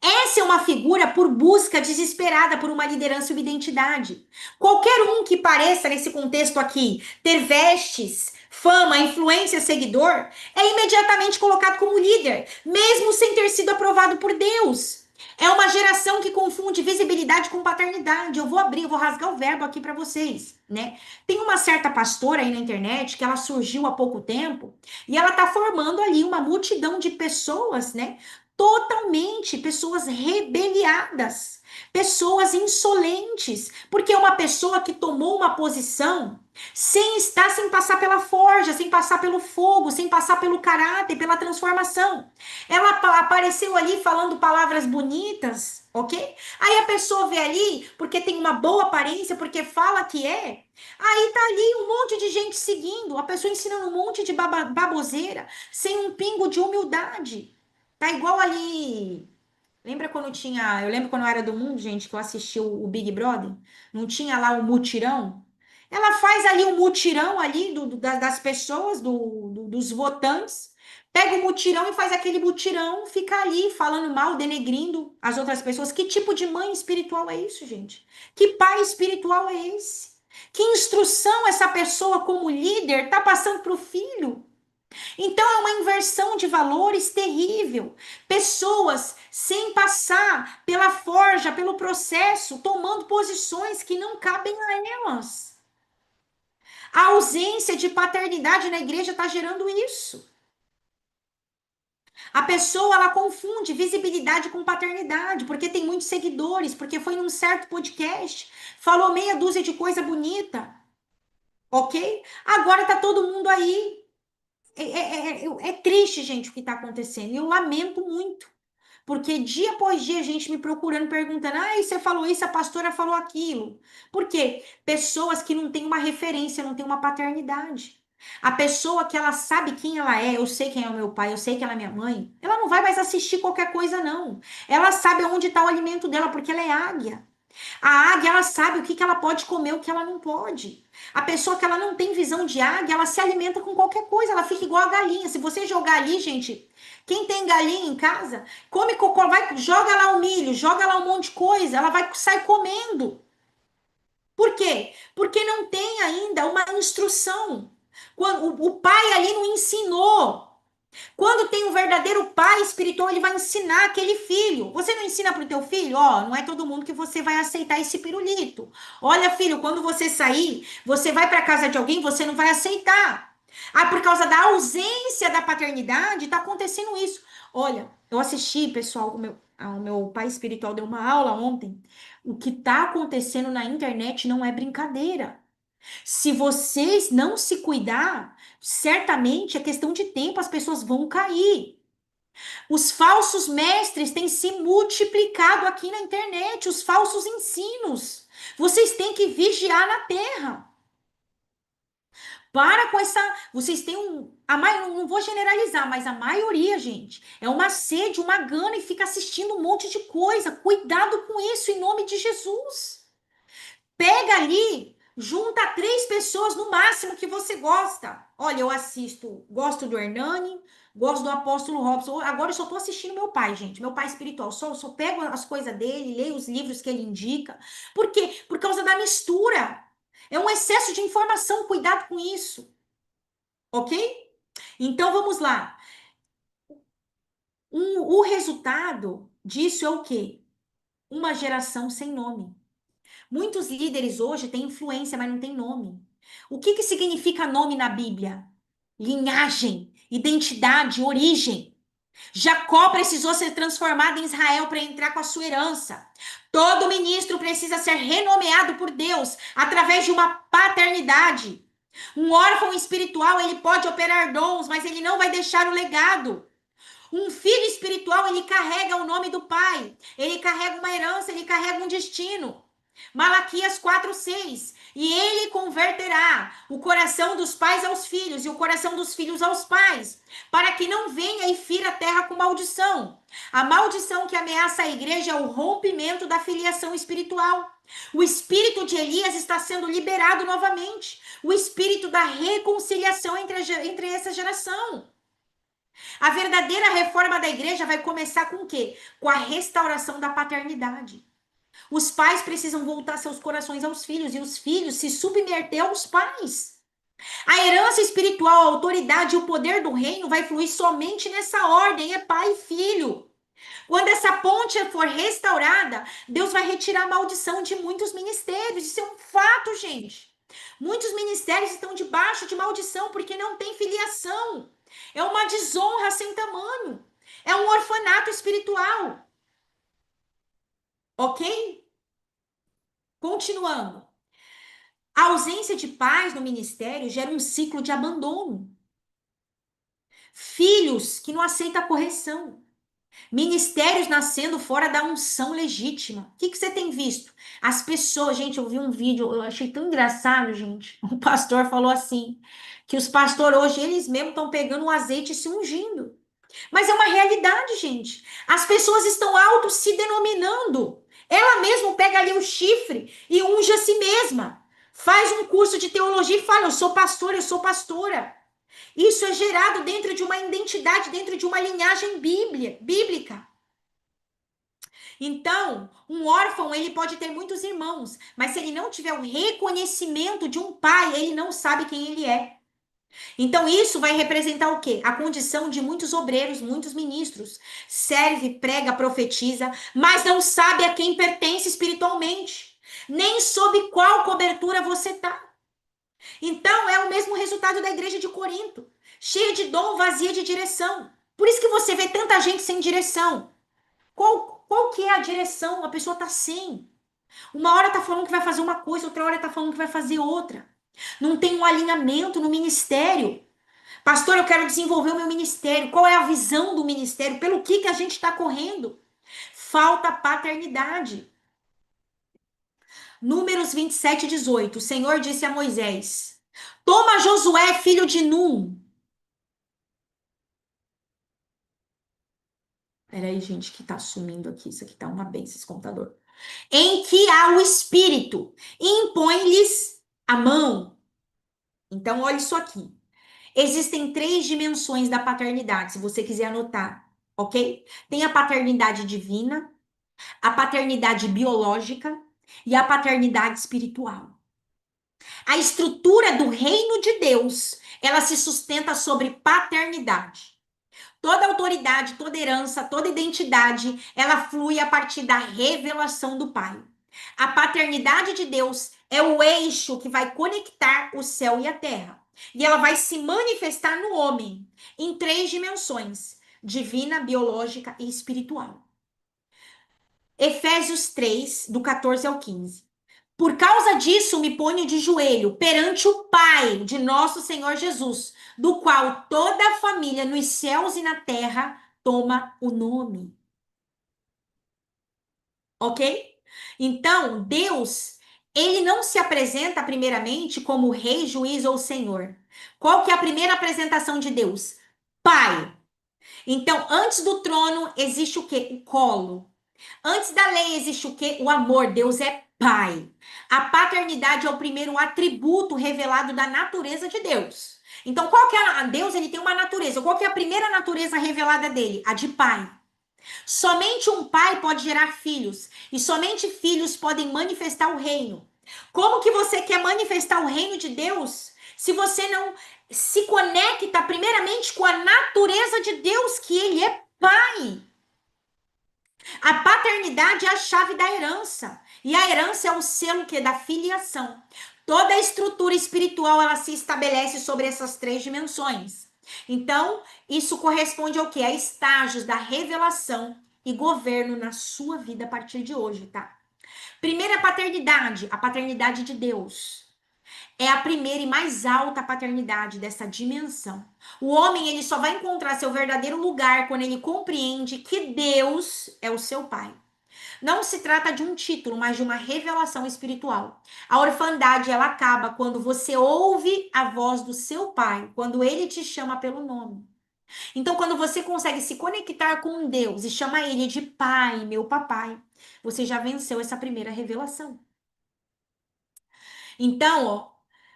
Essa é uma figura por busca desesperada por uma liderança e uma identidade. Qualquer um que pareça, nesse contexto aqui, ter vestes, fama, influência, seguidor, é imediatamente colocado como líder, mesmo sem ter sido aprovado por Deus. É uma geração que confunde visibilidade com paternidade. Eu vou rasgar o verbo aqui para vocês, né? Tem uma certa pastora aí na internet que ela surgiu há pouco tempo e ela tá formando ali uma multidão de pessoas, né? Totalmente pessoas rebeliadas, pessoas insolentes, porque é uma pessoa que tomou uma posição sem passar pela forja, sem passar pelo fogo, sem passar pelo caráter, pela transformação. Ela apareceu ali falando palavras bonitas, ok? Aí a pessoa vê ali, porque tem uma boa aparência, porque fala que é. Aí tá ali um monte de gente seguindo, a pessoa ensinando um monte de baboseira, sem um pingo de humildade. Tá igual ali. Lembra quando tinha. Eu lembro quando eu era do mundo, gente, que eu assisti o Big Brother? Não tinha lá o mutirão? Ela faz ali o mutirão ali das pessoas, dos votantes. Pega o mutirão e faz aquele mutirão, fica ali falando mal, denegrindo as outras pessoas. Que tipo de mãe espiritual é isso, gente? Que pai espiritual é esse? Que instrução essa pessoa, como líder, tá passando para o filho? Então é uma inversão de valores terrível. Pessoas sem passar pela forja, pelo processo, tomando posições que não cabem a elas. A ausência de paternidade na igreja está gerando isso. A pessoa ela confunde visibilidade com paternidade, porque tem muitos seguidores, porque foi num certo podcast, falou meia dúzia de coisa bonita, ok? Agora tá todo mundo aí. É triste, gente, o que está acontecendo. Eu lamento muito. Porque dia após dia a gente me procurando, perguntando: ah, você falou isso, a pastora falou aquilo. Por quê? Pessoas que não têm uma referência, não têm uma paternidade. A pessoa que ela sabe quem ela é, eu sei quem é o meu pai, eu sei que ela é minha mãe, ela não vai mais assistir qualquer coisa, não. Ela sabe onde está o alimento dela, porque ela é águia. A águia, ela sabe o que que ela pode comer, o que ela não pode. A pessoa que ela não tem visão de águia, ela se alimenta com qualquer coisa, ela fica igual a galinha. Se você jogar ali, gente, quem tem galinha em casa, come cocô, vai, joga lá o milho, joga lá um monte de coisa, ela vai sair comendo. Por quê? Porque não tem ainda uma instrução. Quando o pai ali não ensinou. Quando tem um verdadeiro pai espiritual, ele vai ensinar aquele filho. Você não ensina para o teu filho? Ó, não é todo mundo que você vai aceitar esse pirulito. Olha, filho, quando você sair, você vai para casa de alguém, você não vai aceitar. Ah, por causa da ausência da paternidade, está acontecendo isso. Olha, eu assisti, pessoal, o meu pai espiritual deu uma aula ontem. O que está acontecendo na internet não é brincadeira. Se vocês não se cuidar, certamente é questão de tempo, as pessoas vão cair. Os falsos mestres têm se multiplicado aqui na internet, os falsos ensinos. Vocês têm que vigiar na terra. Para com essa. Vocês têm um. Não vou generalizar, mas a maioria, gente, é uma sede, uma gana e fica assistindo um monte de coisa. Cuidado com isso, em nome de Jesus. Pega ali, junta três pessoas no máximo que você gosta. Olha, eu assisto, gosto do Hernani, gosto do apóstolo Robson. Agora eu só tô assistindo meu pai, gente, meu pai espiritual. Só pego as coisas dele, leio os livros que ele indica. Por quê? Por causa da mistura. É um excesso de informação, cuidado com isso, ok? Então vamos lá. O resultado disso é o quê? Uma geração sem nome. Muitos líderes hoje têm influência, mas não têm nome. O que que significa nome na Bíblia? Linhagem, identidade, origem. Jacó precisou ser transformado em Israel para entrar com a sua herança. Todo ministro precisa ser renomeado por Deus através de uma paternidade. Um órfão espiritual, ele pode operar dons, mas ele não vai deixar o legado. Um filho espiritual, ele carrega o nome do pai, ele carrega uma herança, ele carrega um destino. Malaquias 4:6. E ele converterá o coração dos pais aos filhos e o coração dos filhos aos pais, para que não venha e fira a terra com maldição. A maldição que ameaça a igreja é o rompimento da filiação espiritual. O espírito de Elias está sendo liberado novamente. O espírito da reconciliação entre essa geração. A verdadeira reforma da igreja vai começar com o quê? Com a restauração da paternidade. Os pais precisam voltar seus corações aos filhos e os filhos se submeter aos pais. A herança espiritual, a autoridade e o poder do reino vai fluir somente nessa ordem, é pai e filho. Quando essa ponte for restaurada, Deus vai retirar a maldição de muitos ministérios. Isso é um fato, gente. Muitos ministérios estão debaixo de maldição porque não tem filiação. É uma desonra sem tamanho. É um orfanato espiritual. Ok? Continuando. A ausência de pais no ministério gera um ciclo de abandono. Filhos que não aceitam a correção. Ministérios nascendo fora da unção legítima. O que que você tem visto? As pessoas, gente, eu vi um vídeo, eu achei tão engraçado, gente. O pastor falou assim, que os pastores hoje, eles mesmos estão pegando um azeite e se ungindo. Mas é uma realidade, gente. As pessoas estão auto se denominando. Ela mesma pega ali o chifre e unge a si mesma. Faz um curso de teologia e fala: eu sou pastor, eu sou pastora. Isso é gerado dentro de uma identidade, dentro de uma linhagem bíblica. Então, um órfão, ele pode ter muitos irmãos, mas se ele não tiver o reconhecimento de um pai, ele não sabe quem ele é. Então, isso vai representar o quê? A condição de muitos obreiros, muitos ministros. Serve, prega, profetiza, mas não sabe a quem pertence espiritualmente. Nem sob qual cobertura você está. Então, é o mesmo resultado da igreja de Corinto. Cheia de dom, vazia de direção. Por isso que você vê tanta gente sem direção. Qual que é a direção? A pessoa está sem. Uma hora está falando que vai fazer uma coisa, outra hora está falando que vai fazer outra. Não tem um alinhamento no ministério. Pastor, eu quero desenvolver o meu ministério. Qual é a visão do ministério? Pelo que a gente está correndo? Falta paternidade. Números 27:18. O Senhor disse a Moisés: Toma Josué, filho de Num. Peraí, gente, que tá sumindo aqui. Isso aqui tá uma benção, esse computador. Em que há o Espírito, e impõe-lhes a mão. Então, olha isso aqui. Existem três dimensões da paternidade, se você quiser anotar, ok? Tem a paternidade divina, a paternidade biológica e a paternidade espiritual. A estrutura do reino de Deus, ela se sustenta sobre paternidade. Toda autoridade, toda herança, toda identidade, ela flui a partir da revelação do Pai. A paternidade de Deus é o eixo que vai conectar o céu e a terra. E ela vai se manifestar no homem em três dimensões: divina, biológica e espiritual. Efésios 3, do 14 ao 15. Por causa disso, me ponho de joelho perante o Pai de nosso Senhor Jesus, do qual toda a família nos céus e na terra toma o nome. Ok? Então, Deus, ele não se apresenta primeiramente como rei, juiz ou senhor. Qual que é a primeira apresentação de Deus? Pai. Então, antes do trono existe o quê? O colo. Antes da lei existe o quê? O amor. Deus é pai. A paternidade é o primeiro atributo revelado da natureza de Deus. Então, qual que é a Deus, ele tem uma natureza. Qual que é a primeira natureza revelada dele? A de pai. Somente um pai pode gerar filhos e somente filhos podem manifestar o reino. Como que você quer manifestar o reino de Deus se você não se conecta primeiramente com a natureza de Deus, que ele é pai? A paternidade é a chave da herança. E a herança é o selo que da filiação. Toda a estrutura espiritual ela se estabelece sobre essas três dimensões. Então, isso corresponde ao que? A estágios da revelação e governo na sua vida a partir de hoje, tá? Primeira paternidade, a paternidade de Deus. É a primeira e mais alta paternidade dessa dimensão. O homem ele só vai encontrar seu verdadeiro lugar quando ele compreende que Deus é o seu pai. Não se trata de um título, mas de uma revelação espiritual. A orfandade ela acaba quando você ouve a voz do seu pai, quando ele te chama pelo nome. Então, quando você consegue se conectar com Deus e chama ele de pai, meu papai, você já venceu essa primeira revelação. Então, ó,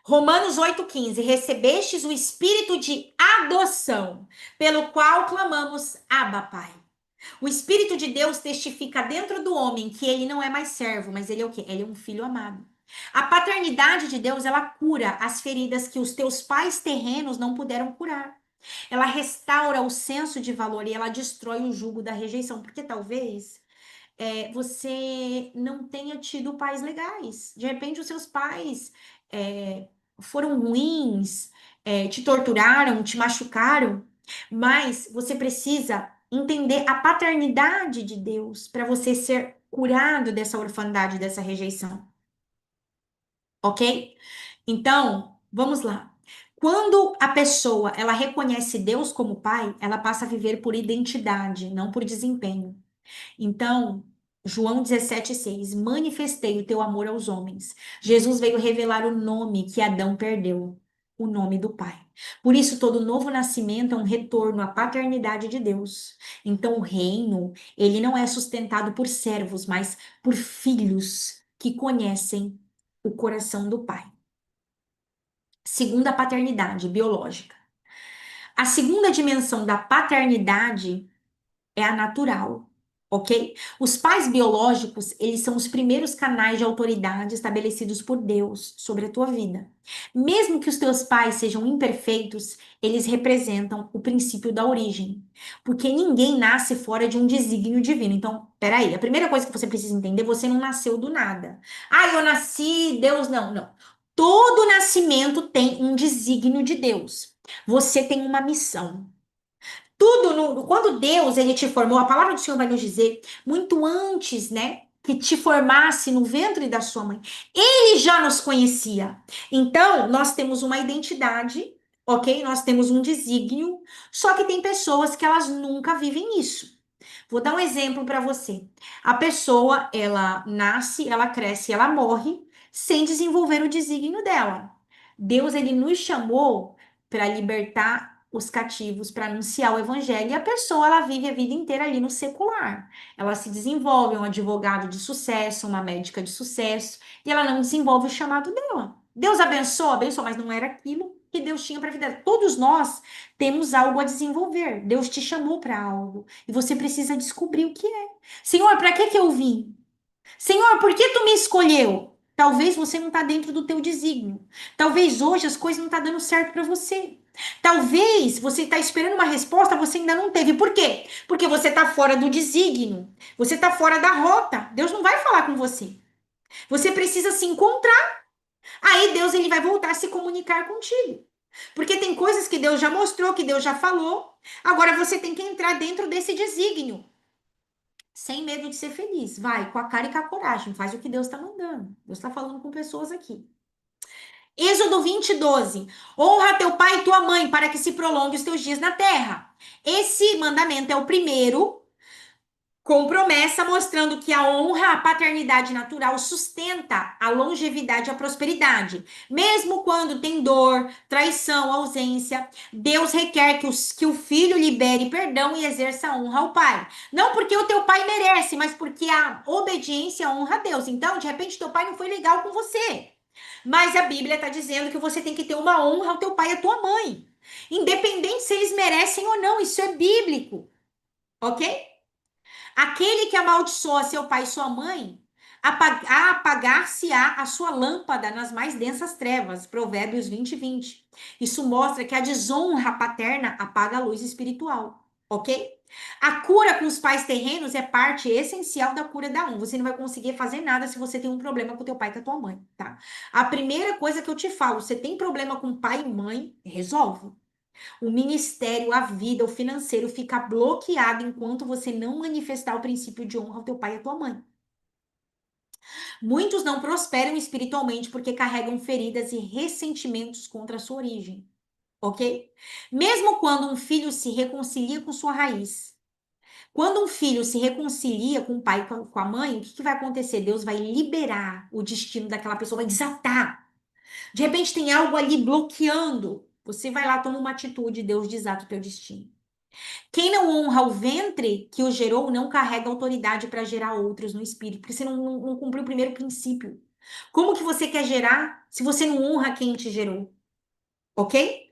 Romanos 8,15, recebestes o espírito de adoção, pelo qual clamamos, Abba, Pai. O Espírito de Deus testifica dentro do homem que ele não é mais servo, mas ele é o quê? Ele é um filho amado. A paternidade de Deus, ela cura as feridas que os teus pais terrenos não puderam curar. Ela restaura o senso de valor e ela destrói o jugo da rejeição, porque talvez você não tenha tido pais legais. De repente, os seus pais foram ruins, te torturaram, te machucaram, mas você precisa entender a paternidade de Deus para você ser curado dessa orfandade, dessa rejeição, ok? Então, vamos lá. Quando a pessoa ela reconhece Deus como pai, ela passa a viver por identidade, não por desempenho. Então, João 17,6, manifestei o teu amor aos homens. Jesus veio revelar o nome que Adão perdeu, o nome do Pai. Por isso, todo novo nascimento é um retorno à paternidade de Deus. Então, o reino, ele não é sustentado por servos, mas por filhos que conhecem o coração do Pai. Segunda paternidade biológica. A segunda dimensão da paternidade é a natural, ok? Os pais biológicos, eles são os primeiros canais de autoridade estabelecidos por Deus sobre a tua vida. Mesmo que os teus pais sejam imperfeitos, eles representam o princípio da origem, porque ninguém nasce fora de um desígnio divino. Então, peraí, a primeira coisa que você precisa entender, você não nasceu do nada. Ah, eu nasci, Deus não, não. Todo nascimento tem um desígnio de Deus. Você tem uma missão. Tudo quando Deus ele te formou, a palavra do Senhor vai nos dizer, muito antes, né, que te formasse no ventre da sua mãe, ele já nos conhecia. Então, nós temos uma identidade, ok? Nós temos um desígnio, só que tem pessoas que elas nunca vivem isso. Vou dar um exemplo para você. A pessoa, ela nasce, ela cresce, ela morre sem desenvolver o desígnio dela. Deus, ele nos chamou para libertar os cativos, para anunciar o evangelho, e a pessoa, ela vive a vida inteira ali no secular. Ela se desenvolve um advogado de sucesso, uma médica de sucesso, e ela não desenvolve o chamado dela. Deus abençoa, abençoa, mas não era aquilo que Deus tinha para a vida dela. Todos nós temos algo a desenvolver. Deus te chamou para algo, e você precisa descobrir o que é. Senhor, para que que eu vim? Senhor, por que tu me escolheu? Talvez você não está dentro do teu desígnio. Talvez hoje as coisas não estão dando certo para você. Talvez você está esperando uma resposta, você ainda não teve. Por quê? Porque você está fora do desígnio. Você está fora da rota. Deus não vai falar com você. Você precisa se encontrar. Aí Deus ele vai voltar a se comunicar contigo. Porque tem coisas que Deus já mostrou, que Deus já falou. Agora você tem que entrar dentro desse desígnio. Sem medo de ser feliz. Vai, com a cara e com a coragem. Faz o que Deus está mandando. Deus está falando com pessoas aqui. Êxodo 20:12. Honra teu pai e tua mãe para que se prolongue os teus dias na terra. Esse mandamento é o primeiro com promessa mostrando que a honra à paternidade natural sustenta a longevidade e a prosperidade. Mesmo quando tem dor, traição, ausência, Deus requer que o filho libere perdão e exerça honra ao pai. Não porque o teu pai merece, mas porque a obediência honra a Deus. Então, de repente, teu pai não foi legal com você. Mas a Bíblia está dizendo que você tem que ter uma honra ao teu pai e à tua mãe. Independente se eles merecem ou não, isso é bíblico, ok? Aquele que amaldiçoa seu pai e sua mãe, apagar-se-á a sua lâmpada nas mais densas trevas. Provérbios 20:20. Isso mostra que a desonra paterna apaga a luz espiritual, ok? A cura com os pais terrenos é parte essencial da cura da alma. Você não vai conseguir fazer nada se você tem um problema com teu pai e com a tua mãe, tá? A primeira coisa que eu te falo, você tem problema com pai e mãe, resolve. O ministério, a vida, o financeiro fica bloqueado enquanto você não manifestar o princípio de honra ao teu pai e à tua mãe. Muitos não prosperam espiritualmente porque carregam feridas e ressentimentos contra a sua origem, ok? Mesmo quando um filho se reconcilia com sua raiz, quando um filho se reconcilia com o pai e com a mãe, o que vai acontecer? Deus vai liberar o destino daquela pessoa, vai desatar. De repente tem algo ali bloqueando. Você vai lá, toma uma atitude, Deus desata o teu destino. Quem não honra o ventre que o gerou não carrega autoridade para gerar outros no espírito, porque você não cumpriu o primeiro princípio. Como que você quer gerar se você não honra quem te gerou? Ok?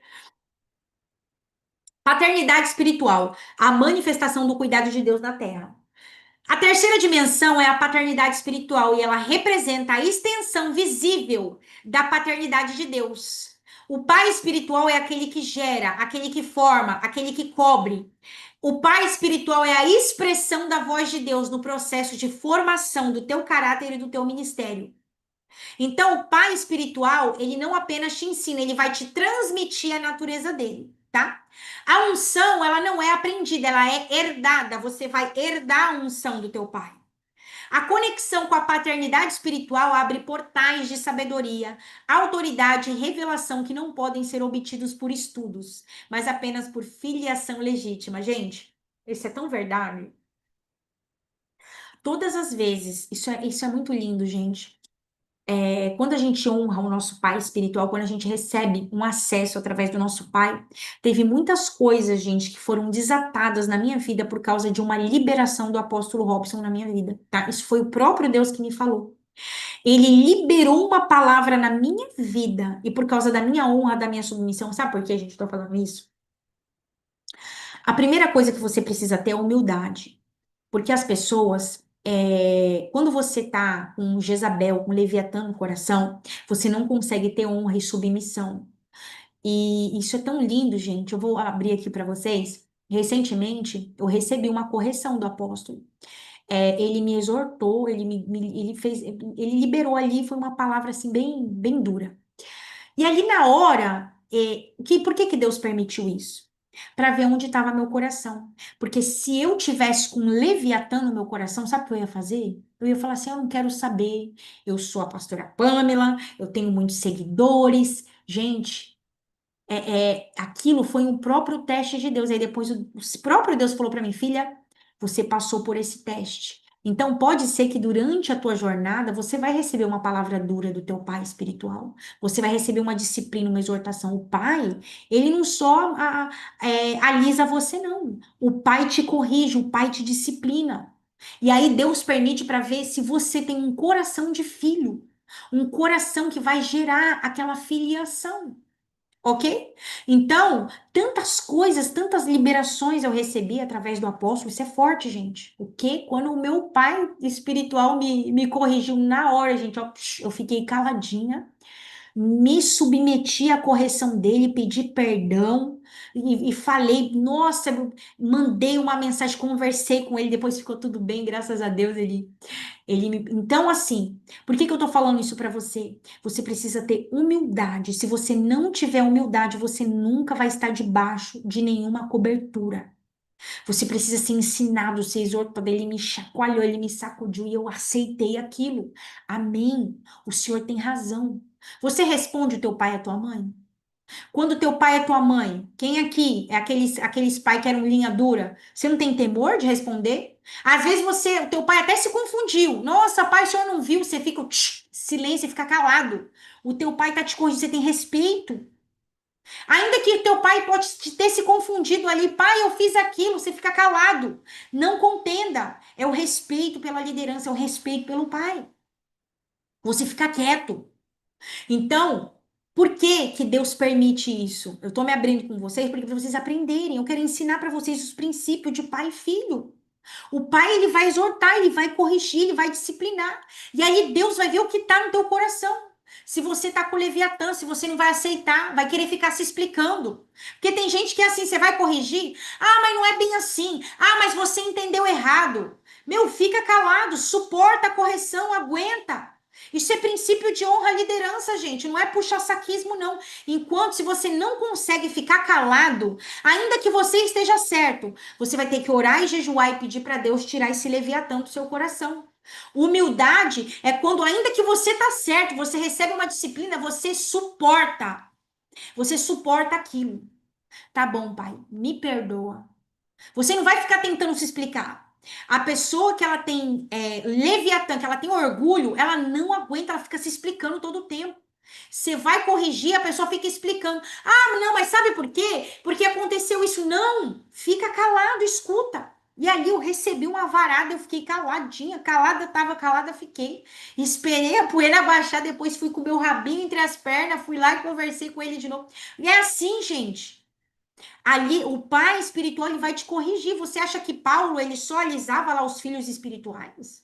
Paternidade espiritual, a manifestação do cuidado de Deus na terra. A terceira dimensão é a paternidade espiritual e ela representa a extensão visível da paternidade de Deus. O pai espiritual é aquele que gera, aquele que forma, aquele que cobre. O pai espiritual é a expressão da voz de Deus no processo de formação do teu caráter e do teu ministério. Então, o pai espiritual, ele não apenas te ensina, ele vai te transmitir a natureza dele, tá? A unção, ela não é aprendida, ela é herdada. Você vai herdar a unção do teu pai. A conexão com a paternidade espiritual abre portais de sabedoria, autoridade e revelação que não podem ser obtidos por estudos, mas apenas por filiação legítima. Gente, isso é tão verdade. Todas as vezes, isso é muito lindo, gente. Quando a gente honra o nosso pai espiritual, quando a gente recebe um acesso através do nosso pai, teve muitas coisas, gente, que foram desatadas na minha vida por causa de uma liberação do apóstolo Robson na minha vida, tá? Isso foi o próprio Deus que me falou. Ele liberou uma palavra na minha vida e por causa da minha honra, da minha submissão, sabe por que a gente tá falando isso? A primeira coisa que você precisa ter é humildade. Porque as pessoas, quando você tá com Jezabel, com Leviatã no coração, você não consegue ter honra e submissão. E isso é tão lindo, gente. Eu vou abrir aqui para vocês. Recentemente, eu recebi uma correção do apóstolo. Ele me exortou, ele fez, ele liberou ali, foi uma palavra assim bem, bem dura. E ali na hora, por que que Deus permitiu isso? Para ver onde estava meu coração. Porque se eu tivesse com um Leviatã no meu coração, sabe o que eu ia fazer? Eu ia falar assim: eu não quero saber. Eu sou a pastora Pamela, eu tenho muitos seguidores. Gente, aquilo foi um próprio teste de Deus. Aí depois o próprio Deus falou para mim: filha, você passou por esse teste. Então, pode ser que durante a tua jornada você vai receber uma palavra dura do teu pai espiritual. Você vai receber uma disciplina, uma exortação. O pai, ele não só alisa você, não. O pai te corrige, o pai te disciplina. E aí Deus permite para ver se você tem um coração de filho, um coração que vai gerar aquela filiação. Ok? Então, tantas coisas, tantas liberações eu recebi através do apóstolo, isso é forte, gente. O quê? Quando o meu pai espiritual me corrigiu na hora, gente, ó, eu fiquei caladinha, me submeti à correção dele, pedi perdão e falei, nossa, eu mandei uma mensagem, conversei com ele, depois ficou tudo bem, graças a Deus, Então, assim, por que que eu tô falando isso pra você? Você precisa ter humildade. Se você não tiver humildade, você nunca vai estar debaixo de nenhuma cobertura. Você precisa ser ensinado, ser exortado. Ele me chacoalhou, ele me sacudiu e eu aceitei aquilo. Amém. O Senhor tem razão. Você responde o teu pai e a tua mãe? Quando teu pai é tua mãe, quem aqui é aqueles pai que eram linha dura? Você não tem temor de responder? Às vezes o teu pai até se confundiu. Nossa, pai, o senhor não viu? Você fica silêncio e fica calado. O teu pai tá te corrigindo, você tem respeito. Ainda que teu pai pode ter se confundido ali, pai, eu fiz aquilo, você fica calado. Não contenda. É o respeito pela liderança, é o respeito pelo pai. Você fica quieto. Então, por que que Deus permite isso? Eu estou me abrindo com vocês porque para vocês aprenderem. Eu quero ensinar para vocês os princípios de pai e filho. O pai, ele vai exortar, ele vai corrigir, ele vai disciplinar. E aí Deus vai ver o que está no teu coração. Se você tá com o Leviatã, se você não vai aceitar, vai querer ficar se explicando. Porque tem gente que é assim, você vai corrigir. Ah, mas não é bem assim. Ah, mas você entendeu errado. Meu, fica calado, suporta a correção, aguenta. Isso é princípio de honra à liderança, gente. Não é puxa-saquismo, não. Enquanto se você não consegue ficar calado, ainda que você esteja certo, você vai ter que orar e jejuar e pedir para Deus tirar esse leviatã do seu coração. Humildade é quando, ainda que você está certo, você recebe uma disciplina, você suporta. Você suporta aquilo. Tá bom, pai, me perdoa. Você não vai ficar tentando se explicar. A pessoa que ela tem leviatã, que ela tem orgulho, ela não aguenta, ela fica se explicando todo o tempo. Você vai corrigir, a pessoa fica explicando. Ah, não, mas sabe por quê? Porque aconteceu isso. Não, fica calado, escuta. E ali eu recebi uma varada, eu fiquei caladinha, calada, tava calada, fiquei. Esperei a poeira baixar, depois fui com o meu rabinho entre as pernas, fui lá e conversei com ele de novo. E é assim, gente. Ali, o pai espiritual, ele vai te corrigir. Você acha que Paulo, ele só alisava lá os filhos espirituais?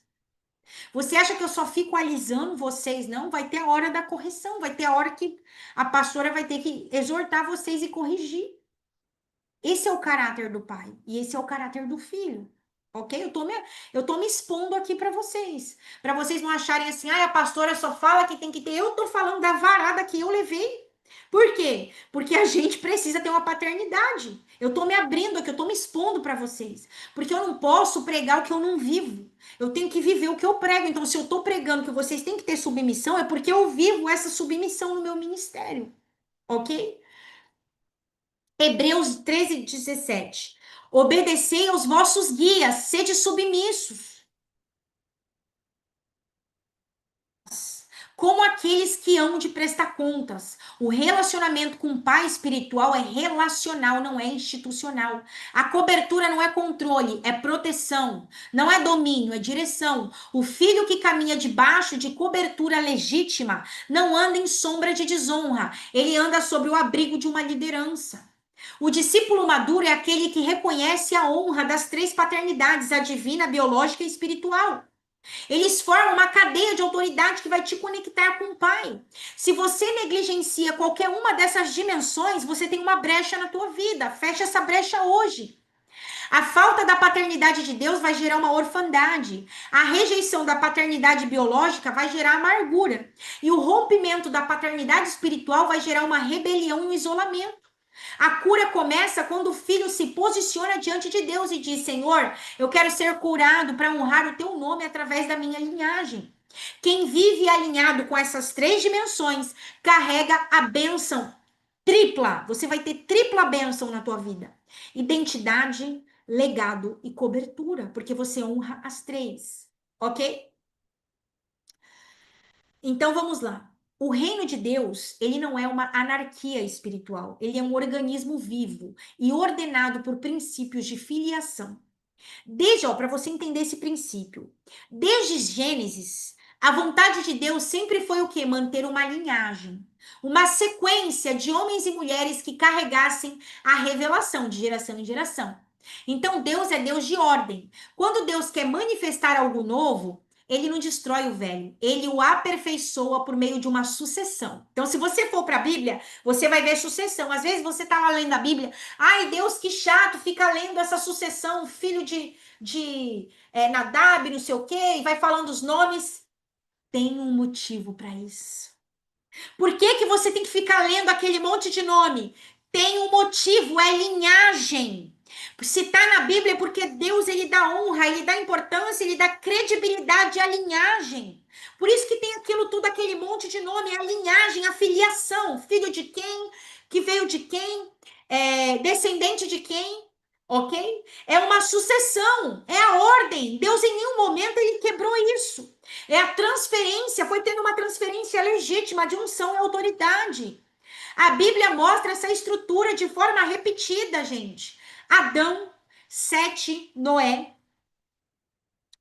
Você acha que eu só fico alisando vocês? Não, vai ter a hora da correção, vai ter a hora que a pastora vai ter que exortar vocês e corrigir. Esse é o caráter do pai e esse é o caráter do filho. Ok? Eu tô me expondo aqui para vocês não acharem assim, ah, a pastora só fala que tem que ter. Eu tô falando da varada que eu levei. Por quê? Porque a gente precisa ter uma paternidade. Eu tô me abrindo aqui, eu tô me expondo para vocês. Porque eu não posso pregar o que eu não vivo. Eu tenho que viver o que eu prego. Então, se eu tô pregando que vocês têm que ter submissão, é porque eu vivo essa submissão no meu ministério. Ok? Hebreus 13:17. Obedecei aos vossos guias, sede submissos, como aqueles que hão de prestar contas. O relacionamento com o pai espiritual é relacional, não é institucional. A cobertura não é controle, é proteção. Não é domínio, é direção. O filho que caminha debaixo de cobertura legítima não anda em sombra de desonra, ele anda sob o abrigo de uma liderança. O discípulo maduro é aquele que reconhece a honra das três paternidades, a divina, a biológica e espiritual. Eles formam uma cadeia de autoridade que vai te conectar com o Pai. Se você negligencia qualquer uma dessas dimensões, você tem uma brecha na tua vida. Fecha essa brecha hoje. A falta da paternidade de Deus vai gerar uma orfandade. A rejeição da paternidade biológica vai gerar amargura. E o rompimento da paternidade espiritual vai gerar uma rebelião e um isolamento. A cura começa quando o filho se posiciona diante de Deus e diz: Senhor, eu quero ser curado para honrar o teu nome através da minha linhagem. Quem vive alinhado com essas três dimensões carrega a bênção tripla. Você vai ter tripla bênção na tua vida: identidade, legado e cobertura, porque você honra as três. ok? Então vamos lá. O reino de Deus, ele não é uma anarquia espiritual, ele é um organismo vivo e ordenado por princípios de filiação. Desde, ó, para você entender esse princípio, desde Gênesis, a vontade de Deus sempre foi o quê? Manter uma linhagem, uma sequência de homens e mulheres que carregassem a revelação de geração em geração. Então, Deus é Deus de ordem. Quando Deus quer manifestar algo novo, ele não destrói o velho, ele o aperfeiçoa por meio de uma sucessão. Então, se você for para a Bíblia, você vai ver sucessão. Às vezes você está lá lendo a Bíblia, ai Deus, que chato, fica lendo essa sucessão, filho de Nadab, não sei o quê, e vai falando os nomes. Tem um motivo para isso. Por que que você tem que ficar lendo aquele monte de nome? Tem um motivo, é linhagem. Se está na Bíblia é porque Deus ele dá honra, ele dá importância, ele dá credibilidade à linhagem. Por isso que tem aquilo tudo, aquele monte de nome, a linhagem, a filiação, filho de quem, que veio de quem, descendente de quem, ok? É uma sucessão, é a ordem. Deus em nenhum momento ele quebrou isso. É a transferência, foi tendo uma transferência legítima de unção e autoridade. A Bíblia mostra essa estrutura de forma repetida, gente. Adão, Sete, Noé,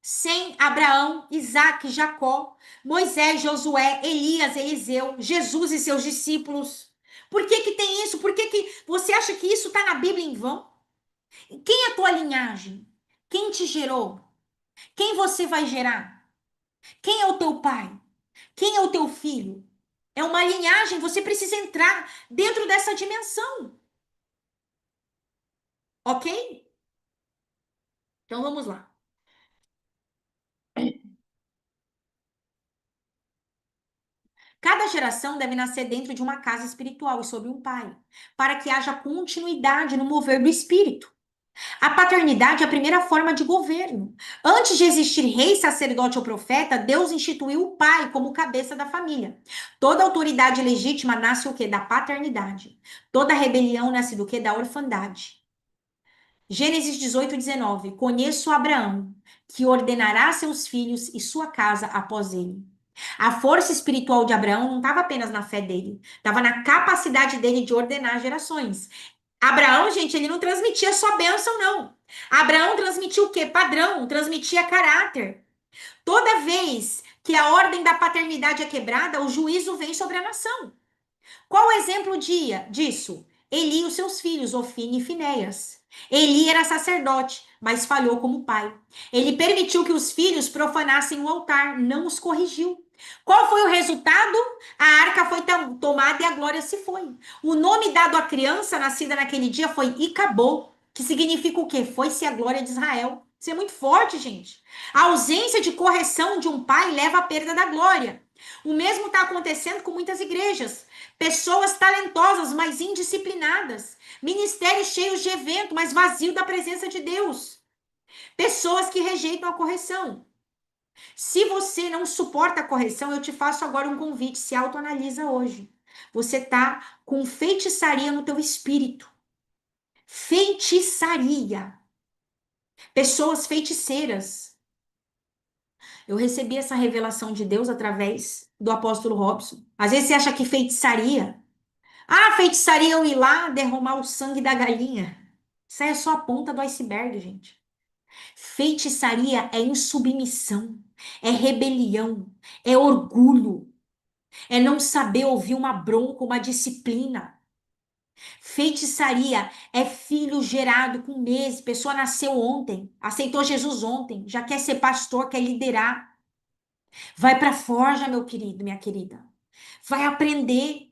Sem, Abraão, Isaac, Jacó, Moisés, Josué, Elias, Eliseu, Jesus e seus discípulos. Por que que tem isso? Por que que você acha que isso está na Bíblia em vão? Quem é a tua linhagem? Quem te gerou? Quem você vai gerar? Quem é o teu pai? Quem é o teu filho? É uma linhagem, você precisa entrar dentro dessa dimensão, ok? Então vamos lá. Cada geração deve nascer dentro de uma casa espiritual e sob um pai, para que haja continuidade no mover do espírito. A paternidade é a primeira forma de governo. Antes de existir rei, sacerdote ou profeta, Deus instituiu o pai como cabeça da família. Toda autoridade legítima nasce o quê? Da paternidade. Toda rebelião nasce do quê? Da orfandade. Gênesis 18:19. Conheço Abraão, que ordenará seus filhos e sua casa após ele. A força espiritual de Abraão não estava apenas na fé dele, estava na capacidade dele de ordenar gerações. Abraão, gente, ele não transmitia só bênção, não. Abraão transmitia o quê? Padrão, transmitia caráter. Toda vez que a ordem da paternidade é quebrada, o juízo vem sobre a nação. Qual o exemplo disso? Eli e os seus filhos, Ofine e Finéias. Eli era sacerdote, mas falhou como pai. Ele permitiu que os filhos profanassem o altar, não os corrigiu. Qual foi o resultado? A arca foi tomada e a glória se foi. O nome dado à criança nascida naquele dia foi Icabô, que significa o quê? Foi-se a glória de Israel. Isso é muito forte, gente. A ausência de correção de um pai leva à perda da glória. O mesmo está acontecendo com muitas igrejas. Pessoas talentosas, mas indisciplinadas. Ministérios cheios de evento, mas vazio da presença de Deus. Pessoas que rejeitam a correção. Se você não suporta a correção, eu te faço agora um convite. Se autoanalisa hoje. Você está com feitiçaria no teu espírito. Feitiçaria. Pessoas feiticeiras. Eu recebi essa revelação de Deus através do apóstolo Robson. Às vezes você acha que feitiçaria. Ah, feitiçaria eu ir lá derramar o sangue da galinha. Isso aí é só a ponta do iceberg, gente. Feitiçaria é insubmissão, é rebelião, é orgulho, é não saber ouvir uma bronca, uma disciplina. Feitiçaria é filho gerado com meses, pessoa nasceu ontem, aceitou Jesus ontem, já quer ser pastor, quer liderar. Vai para a forja, meu querido, minha querida. Vai aprender.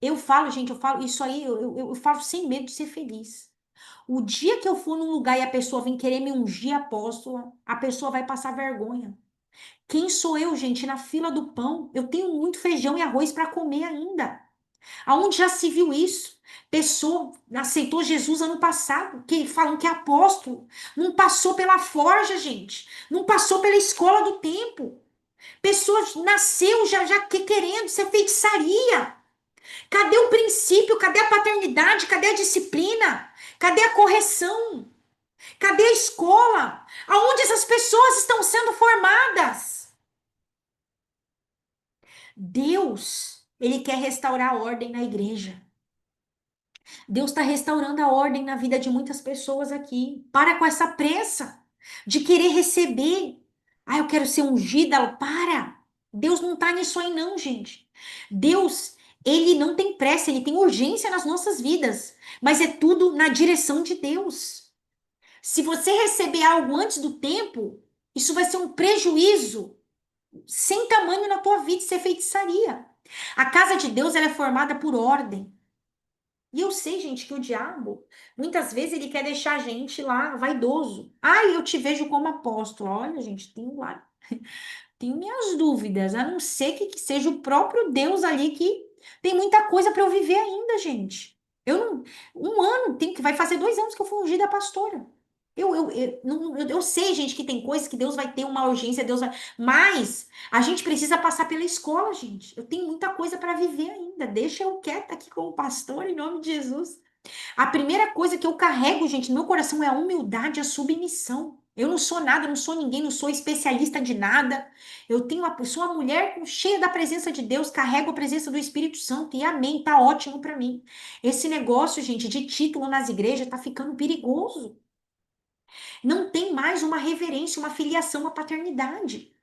Eu falo, gente, eu falo isso aí, eu falo sem medo de ser feliz. O dia que eu for num lugar e a pessoa vem querer me ungir apóstola, a pessoa vai passar vergonha. Quem sou eu, gente, na fila do pão? Eu tenho muito feijão e arroz para comer ainda. Aonde já se viu isso? Pessoa aceitou Jesus ano passado, que falam que é apóstolo, não passou pela forja, gente, não passou pela escola do tempo. Pessoa nasceu já querendo ser feitiçaria. Cadê o princípio? Cadê a paternidade? Cadê a disciplina? Cadê a correção? Cadê a escola? Aonde essas pessoas estão sendo formadas? Deus, ele quer restaurar a ordem na igreja. Deus está restaurando a ordem na vida de muitas pessoas aqui. Para com essa pressa de querer receber. Ah, eu quero ser ungida. Para. Deus não está nisso aí, não, gente. Deus, ele não tem pressa, ele tem urgência nas nossas vidas. Mas é tudo na direção de Deus. Se você receber algo antes do tempo, isso vai ser um prejuízo sem tamanho na tua vida, isso é feitiçaria. A casa de Deus ela é formada por ordem. E eu sei, gente, que o diabo, muitas vezes, ele quer deixar a gente lá vaidoso. Ai, eu te vejo como apóstolo. Olha, gente, tenho minhas dúvidas, a não ser que seja o próprio Deus ali que tem muita coisa para eu viver ainda, gente. Eu não, um ano, vai fazer 2 anos que eu fui ungida pastora. Eu sei, gente, que tem coisas que Deus vai ter uma urgência, Deus vai. Mas a gente precisa passar pela escola, gente. Eu tenho muita coisa para viver ainda. Deixa eu quieta aqui como pastor, em nome de Jesus. A primeira coisa que eu carrego, gente, no meu coração é a humildade, a submissão. Eu não sou nada, não sou ninguém, não sou especialista de nada. Sou uma mulher cheia da presença de Deus, carrego a presença do Espírito Santo e amém, tá ótimo para mim. Esse negócio, gente, de título nas igrejas tá ficando perigoso. Não tem mais uma reverência, uma filiação, uma paternidade.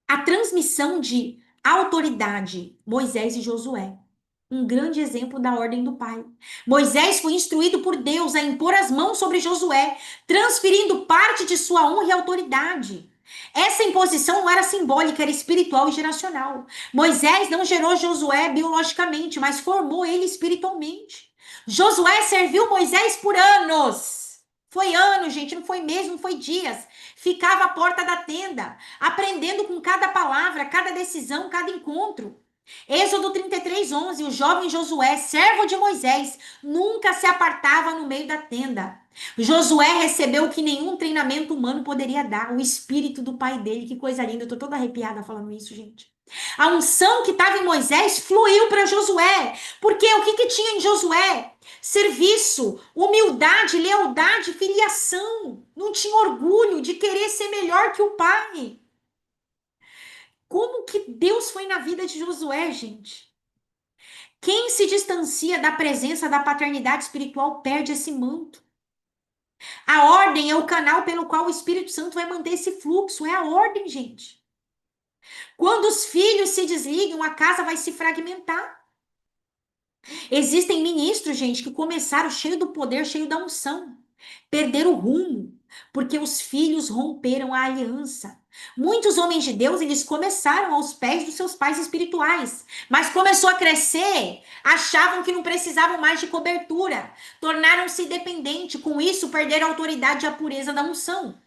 A transmissão de autoridade, Moisés e Josué. Um grande exemplo da ordem do pai. Moisés foi instruído por Deus a impor as mãos sobre Josué, transferindo parte de sua honra e autoridade. Essa imposição não era simbólica, era espiritual e geracional. Moisés não gerou Josué biologicamente, mas formou ele espiritualmente. Josué serviu Moisés por anos. Foi anos, gente, não foi mês, não foi dias. Ficava à porta da tenda, aprendendo com cada palavra, cada decisão, cada encontro. Êxodo 33:11, o jovem Josué, servo de Moisés, nunca se apartava no meio da tenda. Josué recebeu o que nenhum treinamento humano poderia dar, o espírito do pai dele. Que coisa linda, eu tô toda arrepiada falando isso, gente. A unção que estava em Moisés fluiu para Josué. Porque o que tinha em Josué? Serviço, humildade, lealdade, filiação. Não tinha orgulho de querer ser melhor que o pai. Como que Deus foi na vida de Josué, gente? Quem se distancia da presença da paternidade espiritual perde esse manto. A ordem é o canal pelo qual o Espírito Santo vai manter esse fluxo. É a ordem, gente. Quando os filhos se desligam, a casa vai se fragmentar. Existem ministros, gente, que começaram cheio do poder, cheio da unção. Perderam o rumo, porque os filhos romperam a aliança. Muitos homens de Deus, eles começaram aos pés dos seus pais espirituais, mas começou a crescer, achavam que não precisavam mais de cobertura, tornaram-se dependentes, com isso perderam a autoridade e a pureza da unção.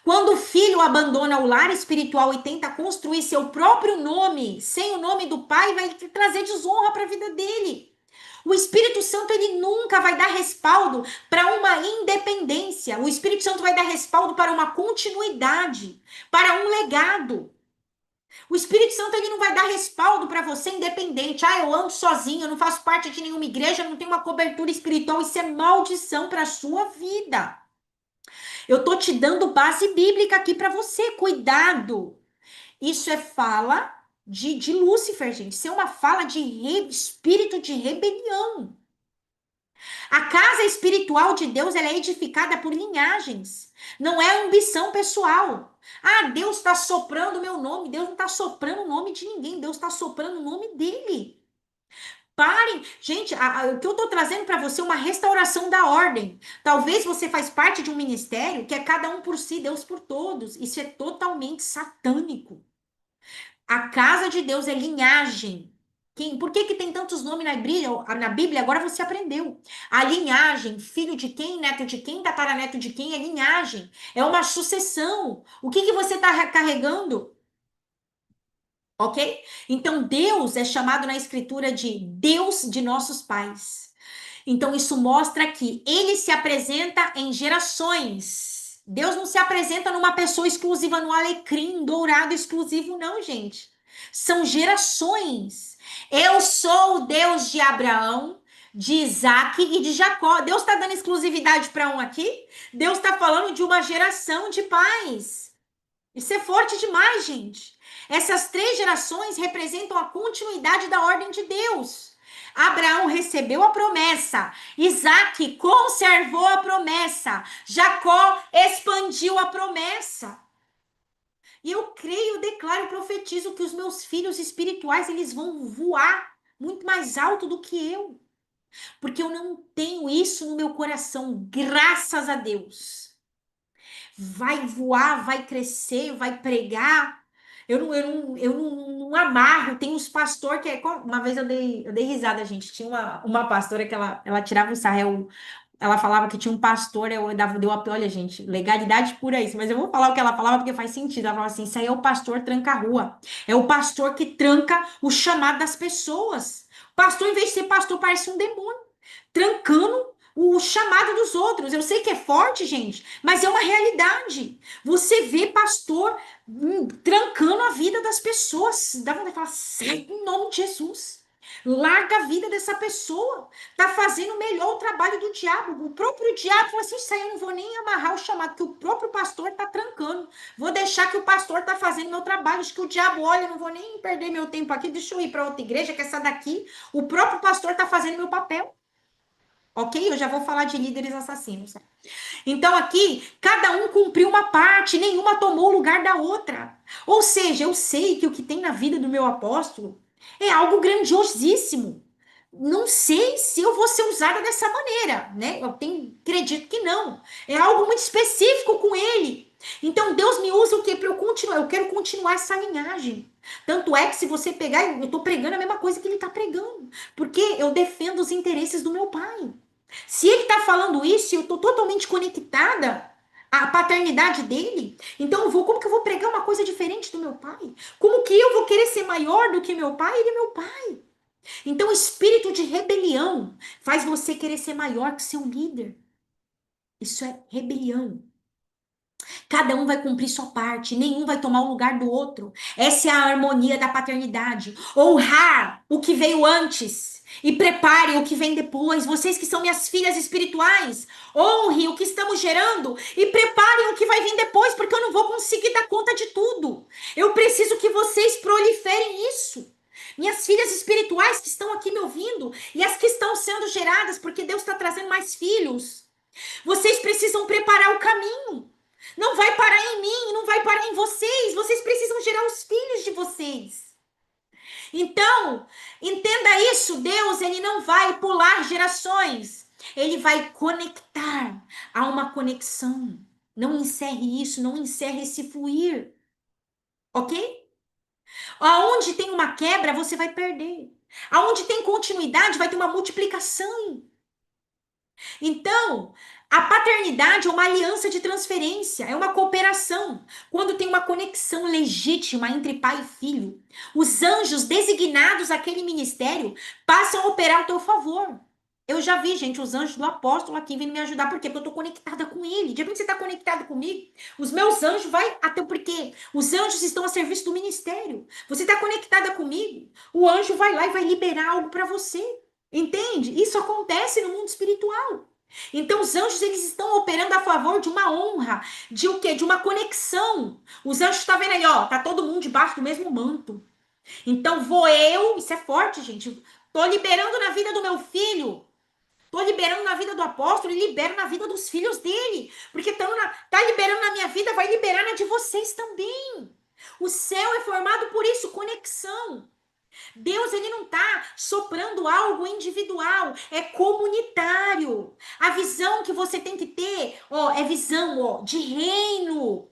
Quando o filho abandona o lar espiritual e tenta construir seu próprio nome, sem o nome do pai, vai trazer desonra para a vida dele. O Espírito Santo ele nunca vai dar respaldo para uma independência. O Espírito Santo vai dar respaldo para uma continuidade, para um legado. O Espírito Santo ele não vai dar respaldo para você independente. Ah, eu ando sozinho, eu não faço parte de nenhuma igreja, eu não tenho uma cobertura espiritual. Isso é maldição para a sua vida. Eu tô te dando base bíblica aqui para você. Cuidado. Isso é fala de Lúcifer, gente. Isso é uma fala de espírito de rebelião. A casa espiritual de Deus ela é edificada por linhagens. Não é ambição pessoal. Ah, Deus está soprando o meu nome. Deus não está soprando o nome de ninguém. Deus está soprando o nome dele. Parem. Gente, o que eu estou trazendo para você é uma restauração da ordem. Talvez você faz parte de um ministério que é cada um por si, Deus por todos. Isso é totalmente satânico. A casa de Deus é linhagem. Por que tem tantos nomes na Bíblia? Agora você aprendeu. A linhagem, filho de quem, neto de quem, tataraneto de quem, é linhagem. É uma sucessão. O que você está carregando? Ok? Então, Deus é chamado na Escritura de Deus de nossos pais. Então, isso mostra que ele se apresenta em gerações. Deus não se apresenta numa pessoa exclusiva, no alecrim dourado exclusivo, não, gente. São gerações. Eu sou o Deus de Abraão, de Isaac e de Jacó. Deus está dando exclusividade para um aqui? Deus está falando de uma geração de pais. Isso é forte demais, gente. Essas três gerações representam a continuidade da ordem de Deus. Abraão recebeu a promessa, Isaac conservou a promessa, Jacó expandiu a promessa. E eu creio, declaro e profetizo que os meus filhos espirituais eles vão voar muito mais alto do que eu, porque eu não tenho isso no meu coração, graças a Deus. Vai voar, vai crescer, vai pregar. Eu não amarro. Tem uns pastor que é. Uma vez eu dei risada, gente. Tinha uma pastora que ela tirava o sarro. Ela falava que tinha um pastor, eu deu a olha, gente, legalidade pura isso, mas eu vou falar o que ela falava porque faz sentido. Ela falava assim: isso aí é o pastor tranca-rua. É o pastor que tranca o chamado das pessoas. O pastor, em vez de ser pastor, parece um demônio trancando o chamado dos outros. Eu sei que é forte, gente, mas é uma realidade. Você vê pastor trancando a vida das pessoas. Dá vontade de falar, sai em nome de Jesus. Larga a vida dessa pessoa. Tá fazendo melhor o trabalho do diabo. O próprio diabo falou assim: isso aí eu não vou nem amarrar o chamado, que o próprio pastor tá trancando. Vou deixar que o pastor tá fazendo meu trabalho. Acho que o diabo olha, não vou nem perder meu tempo aqui. Deixa eu ir para outra igreja, que essa daqui, o próprio pastor tá fazendo meu papel. Ok? Eu já vou falar de líderes assassinos. Então aqui, cada um cumpriu uma parte, nenhuma tomou o lugar da outra. Ou seja, eu sei que o que tem na vida do meu apóstolo é algo grandiosíssimo. Não sei se eu vou ser usada dessa maneira, né? Acredito que não. É algo muito específico com ele. Então Deus me usa o quê? Para eu continuar. Eu quero continuar essa linhagem. Tanto é que se você pegar, eu estou pregando a mesma coisa que ele está pregando. Porque eu defendo os interesses do meu pai. Se ele está falando isso, eu estou totalmente conectada à paternidade dele. Então, como que eu vou pregar uma coisa diferente do meu pai? Como que eu vou querer ser maior do que meu pai? Ele é meu pai. Então, o espírito de rebelião faz você querer ser maior que seu líder. Isso é rebelião. Cada um vai cumprir sua parte, nenhum vai tomar o lugar do outro. Essa é a harmonia da paternidade. Honrar o que veio antes e prepare o que vem depois. Vocês que são minhas filhas espirituais, honre o que estamos gerando e preparem o que vai vir depois, porque eu não vou conseguir dar conta de tudo. Eu preciso que vocês proliferem isso. Minhas filhas espirituais que estão aqui me ouvindo e as que estão sendo geradas, porque Deus está trazendo mais filhos. Vocês precisam preparar o caminho. Não vai parar em mim, não vai parar em vocês. Vocês precisam gerar os filhos de vocês. Então, entenda isso, Deus, ele não vai pular gerações. Ele vai conectar. Há uma conexão. Não encerre isso, não encerre esse fluir. OK? Aonde tem uma quebra, você vai perder. Aonde tem continuidade, vai ter uma multiplicação. Então, a paternidade é uma aliança de transferência, é uma cooperação. Quando tem uma conexão legítima entre pai e filho, os anjos designados àquele ministério passam a operar ao teu favor. Eu já vi, gente, os anjos do apóstolo aqui vindo me ajudar. Por quê? Porque eu estou conectada com ele. De repente você está conectado comigo, os meus anjos vai até porque os anjos estão a serviço do ministério. Você está conectada comigo, o anjo vai lá e vai liberar algo para você. Entende? Isso acontece no mundo espiritual. Então, os anjos eles estão operando a favor de uma honra, de o quê? De uma conexão. Os anjos estão vendo aí, ó, tá todo mundo debaixo do mesmo manto. Então, vou eu, isso é forte, gente. Tô liberando na vida do meu filho. Tô liberando na vida do apóstolo e libero na vida dos filhos dele. Porque tá liberando na minha vida, vai liberar na de vocês também. O céu é formado por isso, conexão. Deus, ele não está soprando algo individual, é comunitário. A visão que você tem que ter, ó, é visão, ó, de reino.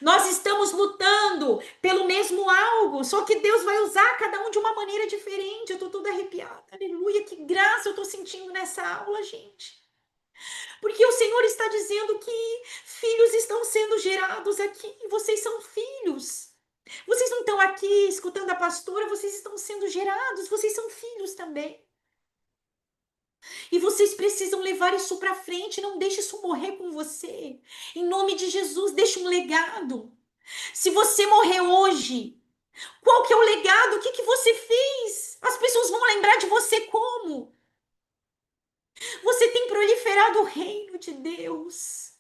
Nós estamos lutando pelo mesmo algo, só que Deus vai usar cada um de uma maneira diferente. Eu tô toda arrepiada. Aleluia, que graça eu tô sentindo nessa aula, gente. Porque o Senhor está dizendo que filhos estão sendo gerados aqui, e vocês são filhos. Vocês não estão aqui escutando a pastora, vocês estão sendo gerados, vocês são filhos também. E vocês precisam levar isso para frente, não deixe isso morrer com você. Em nome de Jesus, deixe um legado. Se você morrer hoje, qual que é o legado? O que que você fez? As pessoas vão lembrar de você como? proliferar do reino de Deus.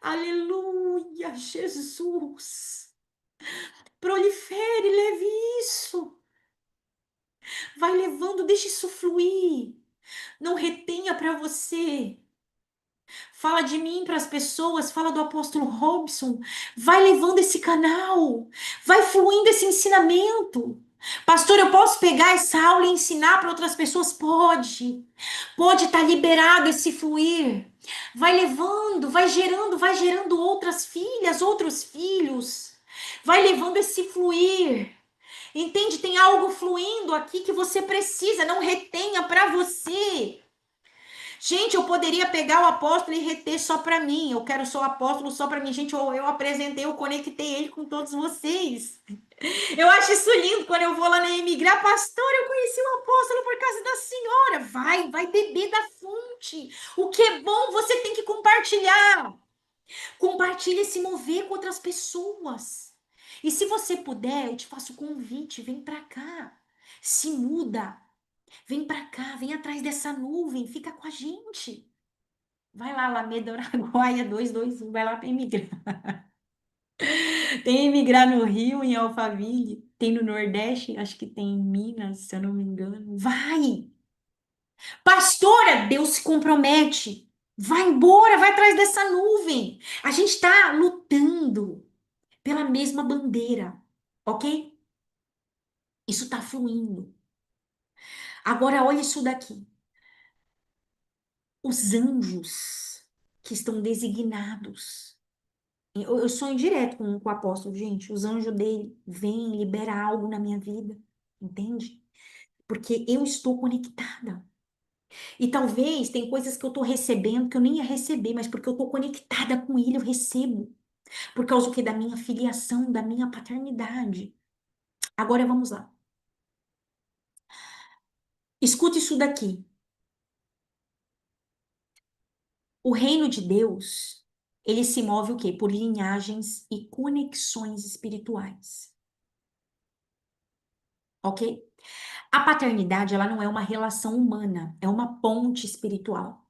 Aleluia, Jesus. Prolifere, leve isso. Vai levando, deixe isso fluir. Não retenha para você. Fala de mim para as pessoas, fala do apóstolo Robson. Vai levando esse canal. Vai fluindo esse ensinamento. Pastor, eu posso pegar essa aula e ensinar para outras pessoas? Pode. Pode estar liberado esse fluir. Vai gerando outras filhas, outros filhos. Vai levando esse fluir. Entende? Tem algo fluindo aqui que você precisa, não retenha para você. Gente, eu poderia pegar o apóstolo e reter só para mim. Eu quero só o apóstolo só para mim. Gente, eu apresentei, eu conectei ele com todos vocês. Eu acho isso lindo quando eu vou lá na Emigrar. Pastor, eu conheci o apóstolo por causa da senhora. Vai beber da fonte. O que é bom, você tem que compartilhar. Compartilhe e se mover com outras pessoas. E se você puder, eu te faço o convite, vem para cá. Se muda. Vem para cá, vem atrás dessa nuvem, fica com a gente. Vai lá, Alameda Araguaia 221, vai lá para emigrar. Tem emigrar no Rio, em Alphaville, tem no Nordeste, acho que tem em Minas, se eu não me engano. Vai! Pastora, Deus se compromete. Vai embora, vai atrás dessa nuvem. A gente está lutando pela mesma bandeira, ok? Isso está fluindo. Agora, olha isso daqui. Os anjos que estão designados. Eu sonho direto com o apóstolo, gente. Os anjos dele vêm liberar algo na minha vida, entende? Porque eu estou conectada. E talvez tem coisas que eu estou recebendo que eu nem ia receber, mas porque eu estou conectada com ele, eu recebo. Por causa do que? Da minha filiação, da minha paternidade. Agora vamos lá. Escute isso daqui. O reino de Deus, ele se move o quê? Por linhagens e conexões espirituais. Ok? A paternidade, ela não é uma relação humana, é uma ponte espiritual,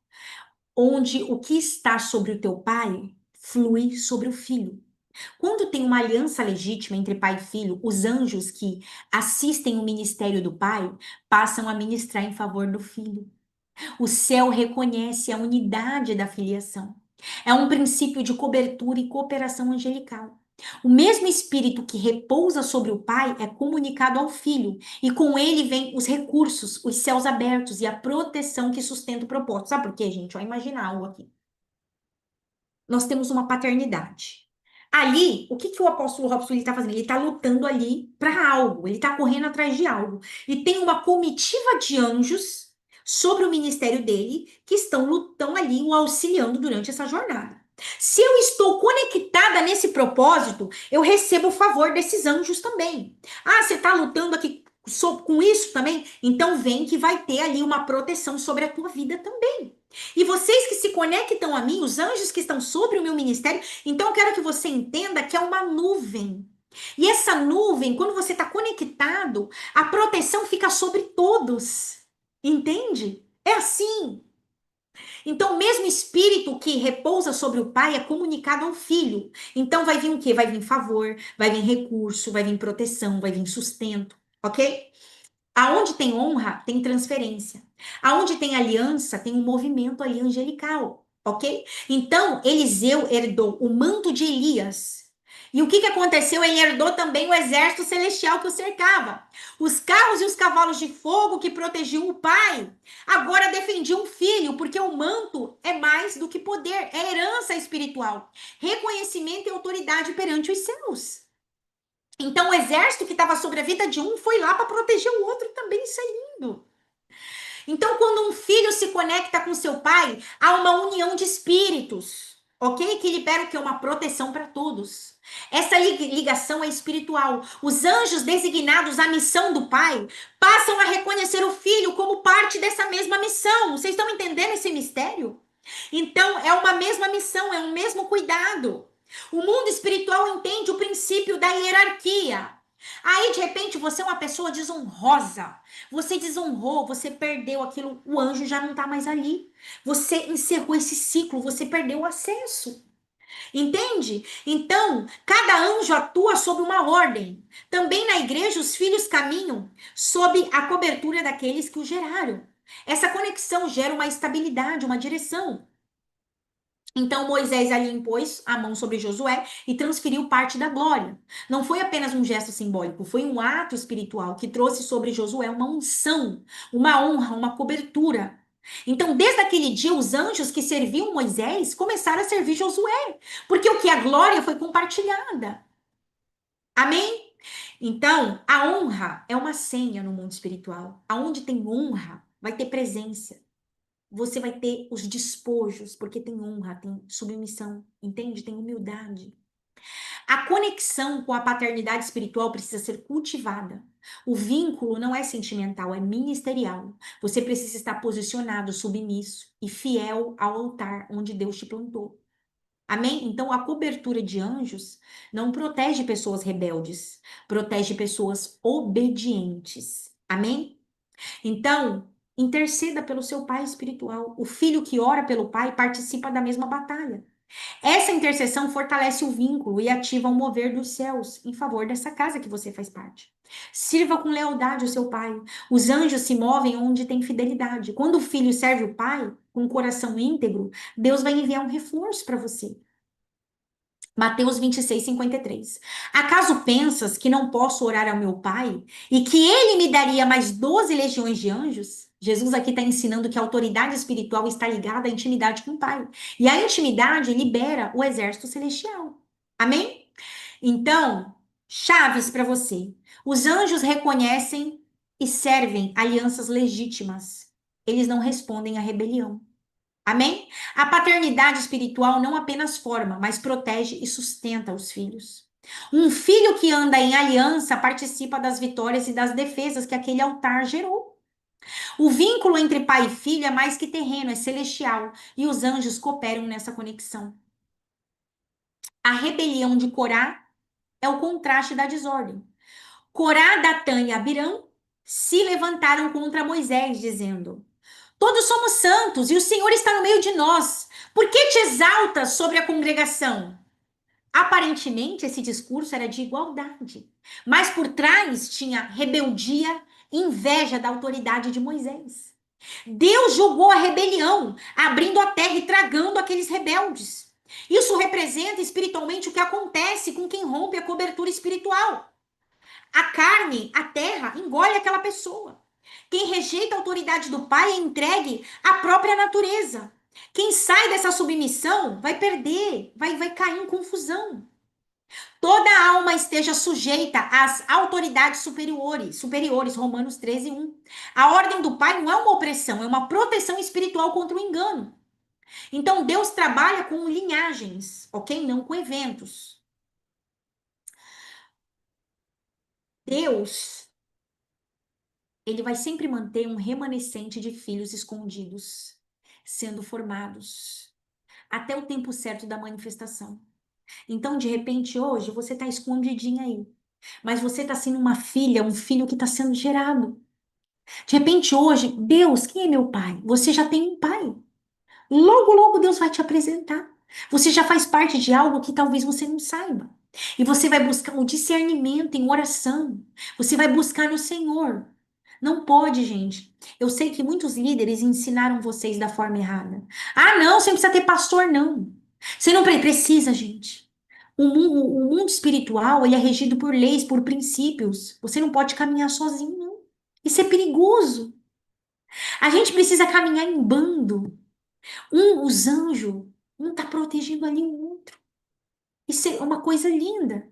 onde o que está sobre o teu pai flui sobre o filho. Quando tem uma aliança legítima entre pai e filho, os anjos que assistem o ministério do pai passam a ministrar em favor do filho. O céu reconhece a unidade da filiação. É um princípio de cobertura e cooperação angelical. O mesmo espírito que repousa sobre o Pai é comunicado ao Filho, e com ele vem os recursos, os céus abertos e a proteção que sustenta o propósito. Sabe por quê, gente? Ó, imagina algo aqui. Nós temos uma paternidade. Ali, o que que o apóstolo Robson está fazendo? Ele está lutando ali para algo, ele está correndo atrás de algo. E tem uma comitiva de anjos sobre o ministério dele que estão ali o auxiliando durante essa jornada. Se eu estou conectada nesse propósito, eu recebo o favor desses anjos também. Ah, você está lutando aqui com isso também? Então vem que vai ter ali uma proteção sobre a tua vida também. E vocês que se conectam a mim, os anjos que estão sobre o meu ministério, então eu quero que você entenda que é uma nuvem. E essa nuvem, quando você está conectado, a proteção fica sobre todos. Entende? É assim. Então, o mesmo espírito que repousa sobre o pai é comunicado ao filho. Então, vai vir o quê? Vai vir favor, vai vir recurso, vai vir proteção, vai vir sustento, ok? Aonde tem honra, tem transferência. Aonde tem aliança, tem um movimento ali angelical, ok? Então, Eliseu herdou o manto de Elias. E o que que aconteceu? Ele herdou também o exército celestial que o cercava. Os carros e os cavalos de fogo que protegiam o pai, agora defendiam o filho, porque o manto é mais do que poder, é herança espiritual, reconhecimento e autoridade perante os céus. Então, o exército que estava sobre a vida de um foi lá para proteger o outro também. Isso é lindo. Então, quando um filho se conecta com seu pai, há uma união de espíritos, ok? Que libera o quê? Uma proteção para todos. Essa ligação é espiritual. Os anjos designados à missão do pai passam a reconhecer o filho como parte dessa mesma missão. Vocês estão entendendo esse mistério? Então, é uma mesma missão, é um mesmo cuidado. O mundo espiritual entende o princípio da hierarquia. Aí, de repente, você é uma pessoa desonrosa. Você desonrou, você perdeu aquilo, o anjo já não está mais ali. Você encerrou esse ciclo, você perdeu o acesso. Entende? Então, cada anjo atua sob uma ordem. Também na igreja, os filhos caminham sob a cobertura daqueles que o geraram. Essa conexão gera uma estabilidade, uma direção. Então Moisés ali impôs a mão sobre Josué e transferiu parte da glória. Não foi apenas um gesto simbólico, foi um ato espiritual que trouxe sobre Josué uma unção, uma honra, uma cobertura. Então, desde aquele dia, os anjos que serviam Moisés começaram a servir Josué, porque o que é glória foi compartilhada. Amém? Então, a honra é uma senha no mundo espiritual. Aonde tem honra, vai ter presença. Você vai ter os despojos, porque tem honra, tem submissão, entende? Tem humildade. A conexão com a paternidade espiritual precisa ser cultivada. O vínculo não é sentimental, é ministerial. Você precisa estar posicionado, submisso e fiel ao altar onde Deus te plantou. Amém? Então, a cobertura de anjos não protege pessoas rebeldes, protege pessoas obedientes. Amém? Então, interceda pelo seu pai espiritual. O filho que ora pelo pai participa da mesma batalha. Essa intercessão fortalece o vínculo e ativa o mover dos céus em favor dessa casa que você faz parte. Sirva com lealdade o seu pai. Os anjos se movem onde tem fidelidade. Quando o filho serve o pai com o coração íntegro, Deus vai enviar um reforço para você. Mateus 26:53. Acaso pensas que não posso orar ao meu Pai e que ele me daria mais 12 legiões de anjos? Jesus aqui está ensinando que a autoridade espiritual está ligada à intimidade com o Pai. E a intimidade libera o exército celestial. Amém? Então, chaves para você. Os anjos reconhecem e servem alianças legítimas. Eles não respondem à rebelião. Amém? A paternidade espiritual não apenas forma, mas protege e sustenta os filhos. Um filho que anda em aliança participa das vitórias e das defesas que aquele altar gerou. O vínculo entre pai e filho é mais que terreno, é celestial, e os anjos cooperam nessa conexão. A rebelião de Corá é o contraste da desordem. Corá, Datã e Abirão se levantaram contra Moisés, dizendo: Todos somos santos e o Senhor está no meio de nós. Por que te exaltas sobre a congregação? Aparentemente, esse discurso era de igualdade, mas por trás tinha rebeldia e inveja da autoridade de Moisés. Deus julgou a rebelião, abrindo a terra e tragando aqueles rebeldes. Isso representa espiritualmente o que acontece com quem rompe a cobertura espiritual. A carne, a terra, engole aquela pessoa. Quem rejeita a autoridade do pai é entregue à própria natureza. Quem sai dessa submissão vai perder, vai cair em confusão. Toda alma esteja sujeita às autoridades superiores, Romanos 13:1. A ordem do pai não é uma opressão, é uma proteção espiritual contra o engano. Então Deus trabalha com linhagens, ok? Não com eventos. Deus, ele vai sempre manter um remanescente de filhos escondidos, sendo formados, até o tempo certo da manifestação. Então, de repente, hoje, você está escondidinha aí. Mas você está sendo uma filha, um filho que está sendo gerado. De repente, hoje, Deus, quem é meu pai? Você já tem um pai. Logo, logo, Deus vai te apresentar. Você já faz parte de algo que talvez você não saiba. E você vai buscar o discernimento em oração. Você vai buscar no Senhor. Não pode, gente. Eu sei que muitos líderes ensinaram vocês da forma errada. Ah, não, você não precisa ter pastor, não. Você não precisa, gente. O mundo espiritual, ele é regido por leis, por princípios. Você não pode caminhar sozinho, não. Isso é perigoso. A gente precisa caminhar em bando. Os anjos, um tá protegendo ali o outro. Isso é uma coisa linda.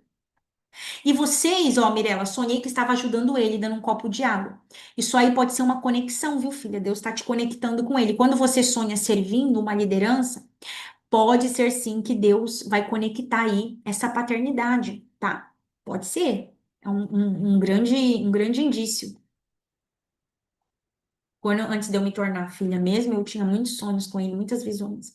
E vocês, ó, Mirella, sonhei que estava ajudando ele, dando um copo de água. Isso aí pode ser uma conexão, viu, filha? Deus está te conectando com ele. Quando você sonha servindo uma liderança, pode ser sim que Deus vai conectar aí essa paternidade, tá? Pode ser. É um grande indício. Antes de eu me tornar filha mesmo, eu tinha muitos sonhos com ele, muitas visões.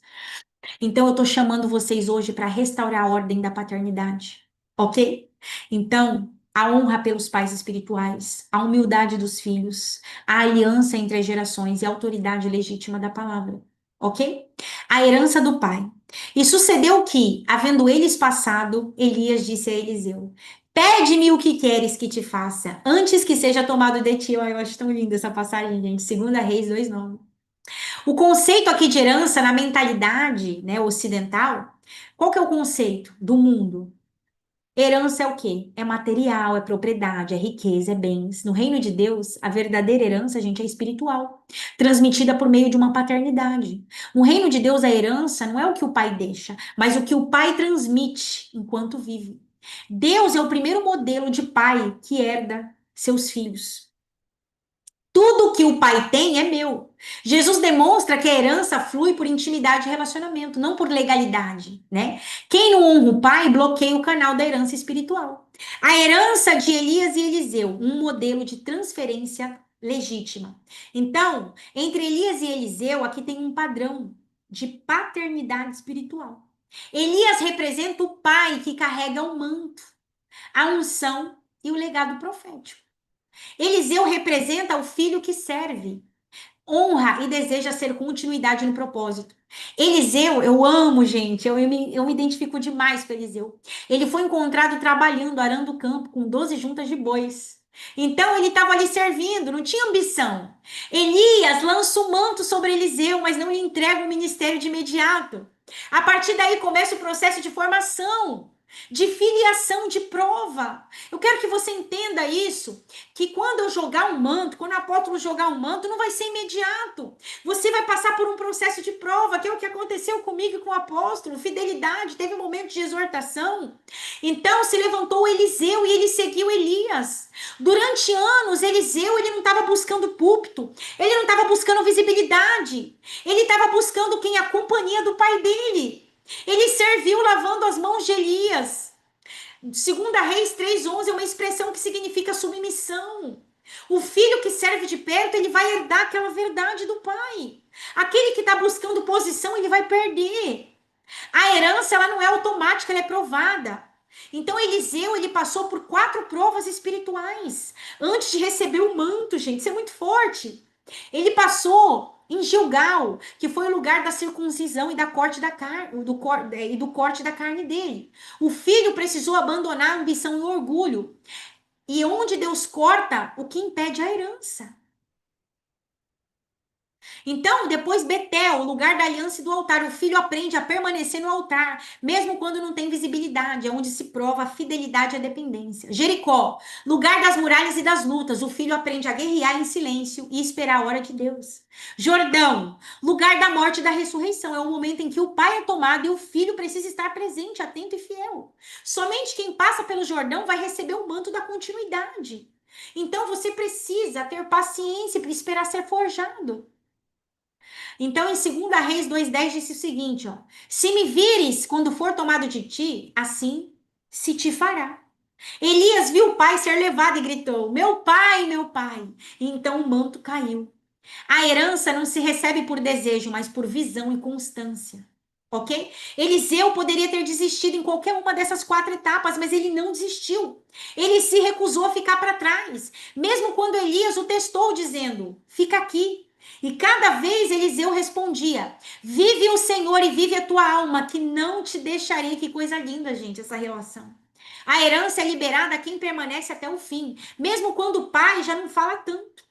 Então, eu tô chamando vocês hoje para restaurar a ordem da paternidade, ok? Então, a honra pelos pais espirituais, a humildade dos filhos, a aliança entre as gerações e a autoridade legítima da palavra. Ok? A herança do pai. E sucedeu que, havendo eles passado, Elias disse a Eliseu: Pede-me o que queres que te faça, antes que seja tomado de ti. Olha, eu acho tão linda essa passagem, gente. Segunda Reis 2:9. O conceito aqui de herança na mentalidade, né, ocidental, qual que é o conceito do mundo? Herança é o quê? É material, é propriedade, é riqueza, é bens. No reino de Deus, a verdadeira herança, gente, é espiritual, transmitida por meio de uma paternidade. No reino de Deus, a herança não é o que o pai deixa, mas o que o pai transmite enquanto vive. Deus é o primeiro modelo de pai que herda seus filhos. Tudo que o pai tem é meu. Jesus demonstra que a herança flui por intimidade e relacionamento, não por legalidade, né? Quem não honra o pai bloqueia o canal da herança espiritual. A herança de Elias e Eliseu, um modelo de transferência legítima. Então, entre Elias e Eliseu, aqui tem um padrão de paternidade espiritual. Elias representa o pai que carrega o manto, a unção e o legado profético. Eliseu representa o filho que serve, honra e deseja ser continuidade no propósito. Eliseu, eu amo, gente, eu me identifico demais com Eliseu. Ele foi encontrado trabalhando, arando o campo com 12 juntas de bois. Então ele estava ali servindo, não tinha ambição. Elias lança o manto sobre Eliseu, mas não lhe entrega o ministério de imediato. A partir daí começa o processo de formação, de filiação, de prova. Eu quero que você entenda isso, que quando eu jogar um manto, quando o apóstolo jogar um manto, não vai ser imediato. Você vai passar por um processo de prova, que é o que aconteceu comigo e com o apóstolo. Fidelidade, teve um momento de exortação. Então se levantou Eliseu e ele seguiu Elias. Durante anos, Eliseu, ele não estava buscando púlpito, ele não estava buscando visibilidade, ele estava buscando quem? A companhia do pai dele. Ele serviu lavando as mãos de Elias. Segunda Reis 3:11 é uma expressão que significa submissão. O filho que serve de perto, ele vai herdar aquela verdade do pai. Aquele que está buscando posição, ele vai perder. A herança, ela não é automática, ela é provada. Então, Eliseu, ele passou por 4 provas espirituais antes de receber o manto, gente. Isso é muito forte. Ele passou em Gilgal, que foi o lugar da circuncisão e da corte da carne, do corte da carne dele. O filho precisou abandonar a ambição e o orgulho. E onde Deus corta, o que impede a herança. Então, depois Betel, o lugar da aliança e do altar, o filho aprende a permanecer no altar, mesmo quando não tem visibilidade, é onde se prova a fidelidade e a dependência. Jericó, lugar das muralhas e das lutas, o filho aprende a guerrear em silêncio e esperar a hora de Deus. Jordão, lugar da morte e da ressurreição, é o momento em que o pai é tomado e o filho precisa estar presente, atento e fiel. Somente quem passa pelo Jordão vai receber o manto da continuidade. Então você precisa ter paciência para esperar ser forjado. Então, em 2 Reis 2:10 disse o seguinte, ó: Se me vires quando for tomado de ti, assim se te fará. Elias viu o pai ser levado e gritou: Meu pai, meu pai. E então o manto caiu. A herança não se recebe por desejo, mas por visão e constância. Ok? Eliseu poderia ter desistido em qualquer uma dessas 4 etapas, mas ele não desistiu. Ele se recusou a ficar para trás, mesmo quando Elias o testou, dizendo: Fica aqui. E cada vez Eliseu respondia: Vive o Senhor e vive a tua alma, que não te deixarei. Que coisa linda, gente, essa relação. A herança é liberada a quem permanece até o fim, mesmo quando o pai já não fala tanto.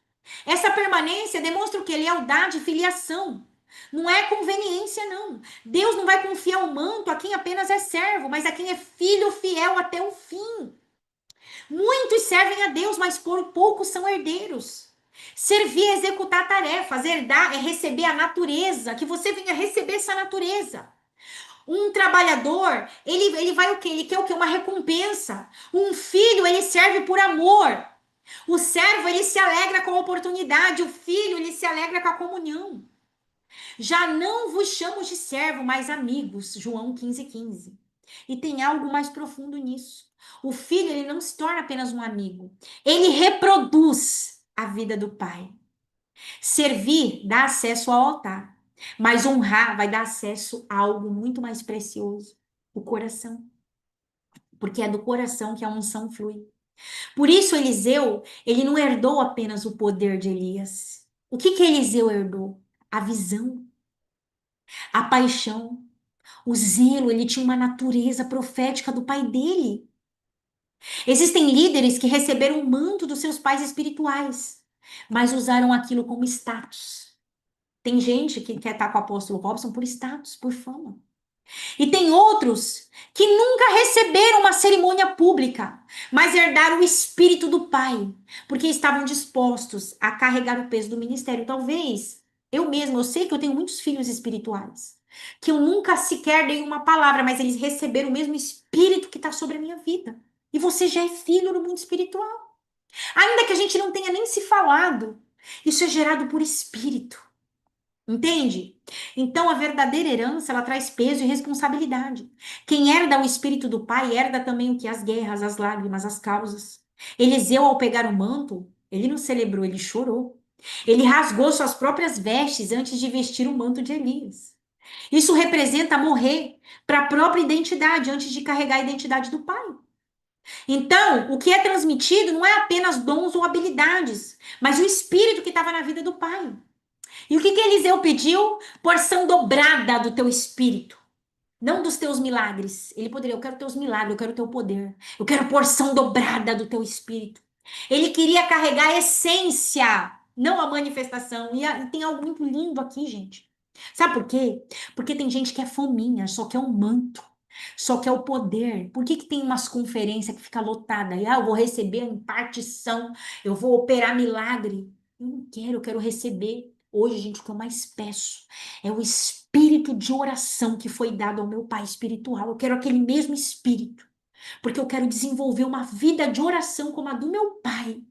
Essa permanência demonstra o que? Lealdade e filiação. Não é conveniência, não. Deus não vai confiar o manto a quem apenas é servo, mas a quem é filho fiel até o fim. Muitos servem a Deus, mas por poucos são herdeiros. Servir é executar tarefas, herdar é receber a natureza, que você venha receber essa natureza. Um trabalhador, ele vai o quê? Ele quer o quê? Uma recompensa. Um filho, ele serve por amor. O servo, ele se alegra com a oportunidade, o filho, ele se alegra com a comunhão. Já não vos chamo de servo, mas amigos. João 15:15. E tem algo mais profundo nisso. O filho, ele não se torna apenas um amigo. Ele reproduz a vida do pai. Servir dá acesso ao altar, mas honrar vai dar acesso a algo muito mais precioso, o coração. Porque é do coração que a unção flui. Por isso, Eliseu, ele não herdou apenas o poder de Elias. O que que Eliseu herdou? A visão, a paixão, o zelo. Ele tinha uma natureza profética do pai dele. Existem líderes que receberam o manto dos seus pais espirituais, mas usaram aquilo como status. Tem gente que quer estar com o apóstolo Robson por status, por fama. E tem outros que nunca receberam uma cerimônia pública, mas herdaram o espírito do Pai, porque estavam dispostos a carregar o peso do ministério. Talvez eu mesma, eu sei que eu tenho muitos filhos espirituais, que eu nunca sequer dei uma palavra, mas eles receberam o mesmo espírito que está sobre a minha vida. E você já é filho no mundo espiritual. Ainda que a gente não tenha nem se falado, isso é gerado por espírito. Entende? Então, a verdadeira herança, ela traz peso e responsabilidade. Quem herda o espírito do pai, herda também o que? As guerras, as lágrimas, as causas. Eliseu, ao pegar o manto, ele não celebrou, ele chorou. Ele rasgou suas próprias vestes antes de vestir o manto de Elias. Isso representa morrer para a própria identidade antes de carregar a identidade do pai. Então, o que é transmitido não é apenas dons ou habilidades, mas o espírito que estava na vida do pai. E o que que Eliseu pediu? Porção dobrada do teu espírito, não dos teus milagres. Ele poderia, eu quero teus milagres, eu quero teu poder. Eu quero porção dobrada do teu espírito. Ele queria carregar a essência, não a manifestação. E tem algo muito lindo aqui, gente. Sabe por quê? Porque tem gente que é fominha, só quer um manto. Só quer o poder. Por que que tem umas conferências que fica lotada? E, eu vou receber a impartição, eu vou operar milagre. Eu não quero, eu quero receber. Hoje, gente, o que eu mais peço é o espírito de oração que foi dado ao meu pai espiritual. Eu quero aquele mesmo espírito, porque eu quero desenvolver uma vida de oração como a do meu pai.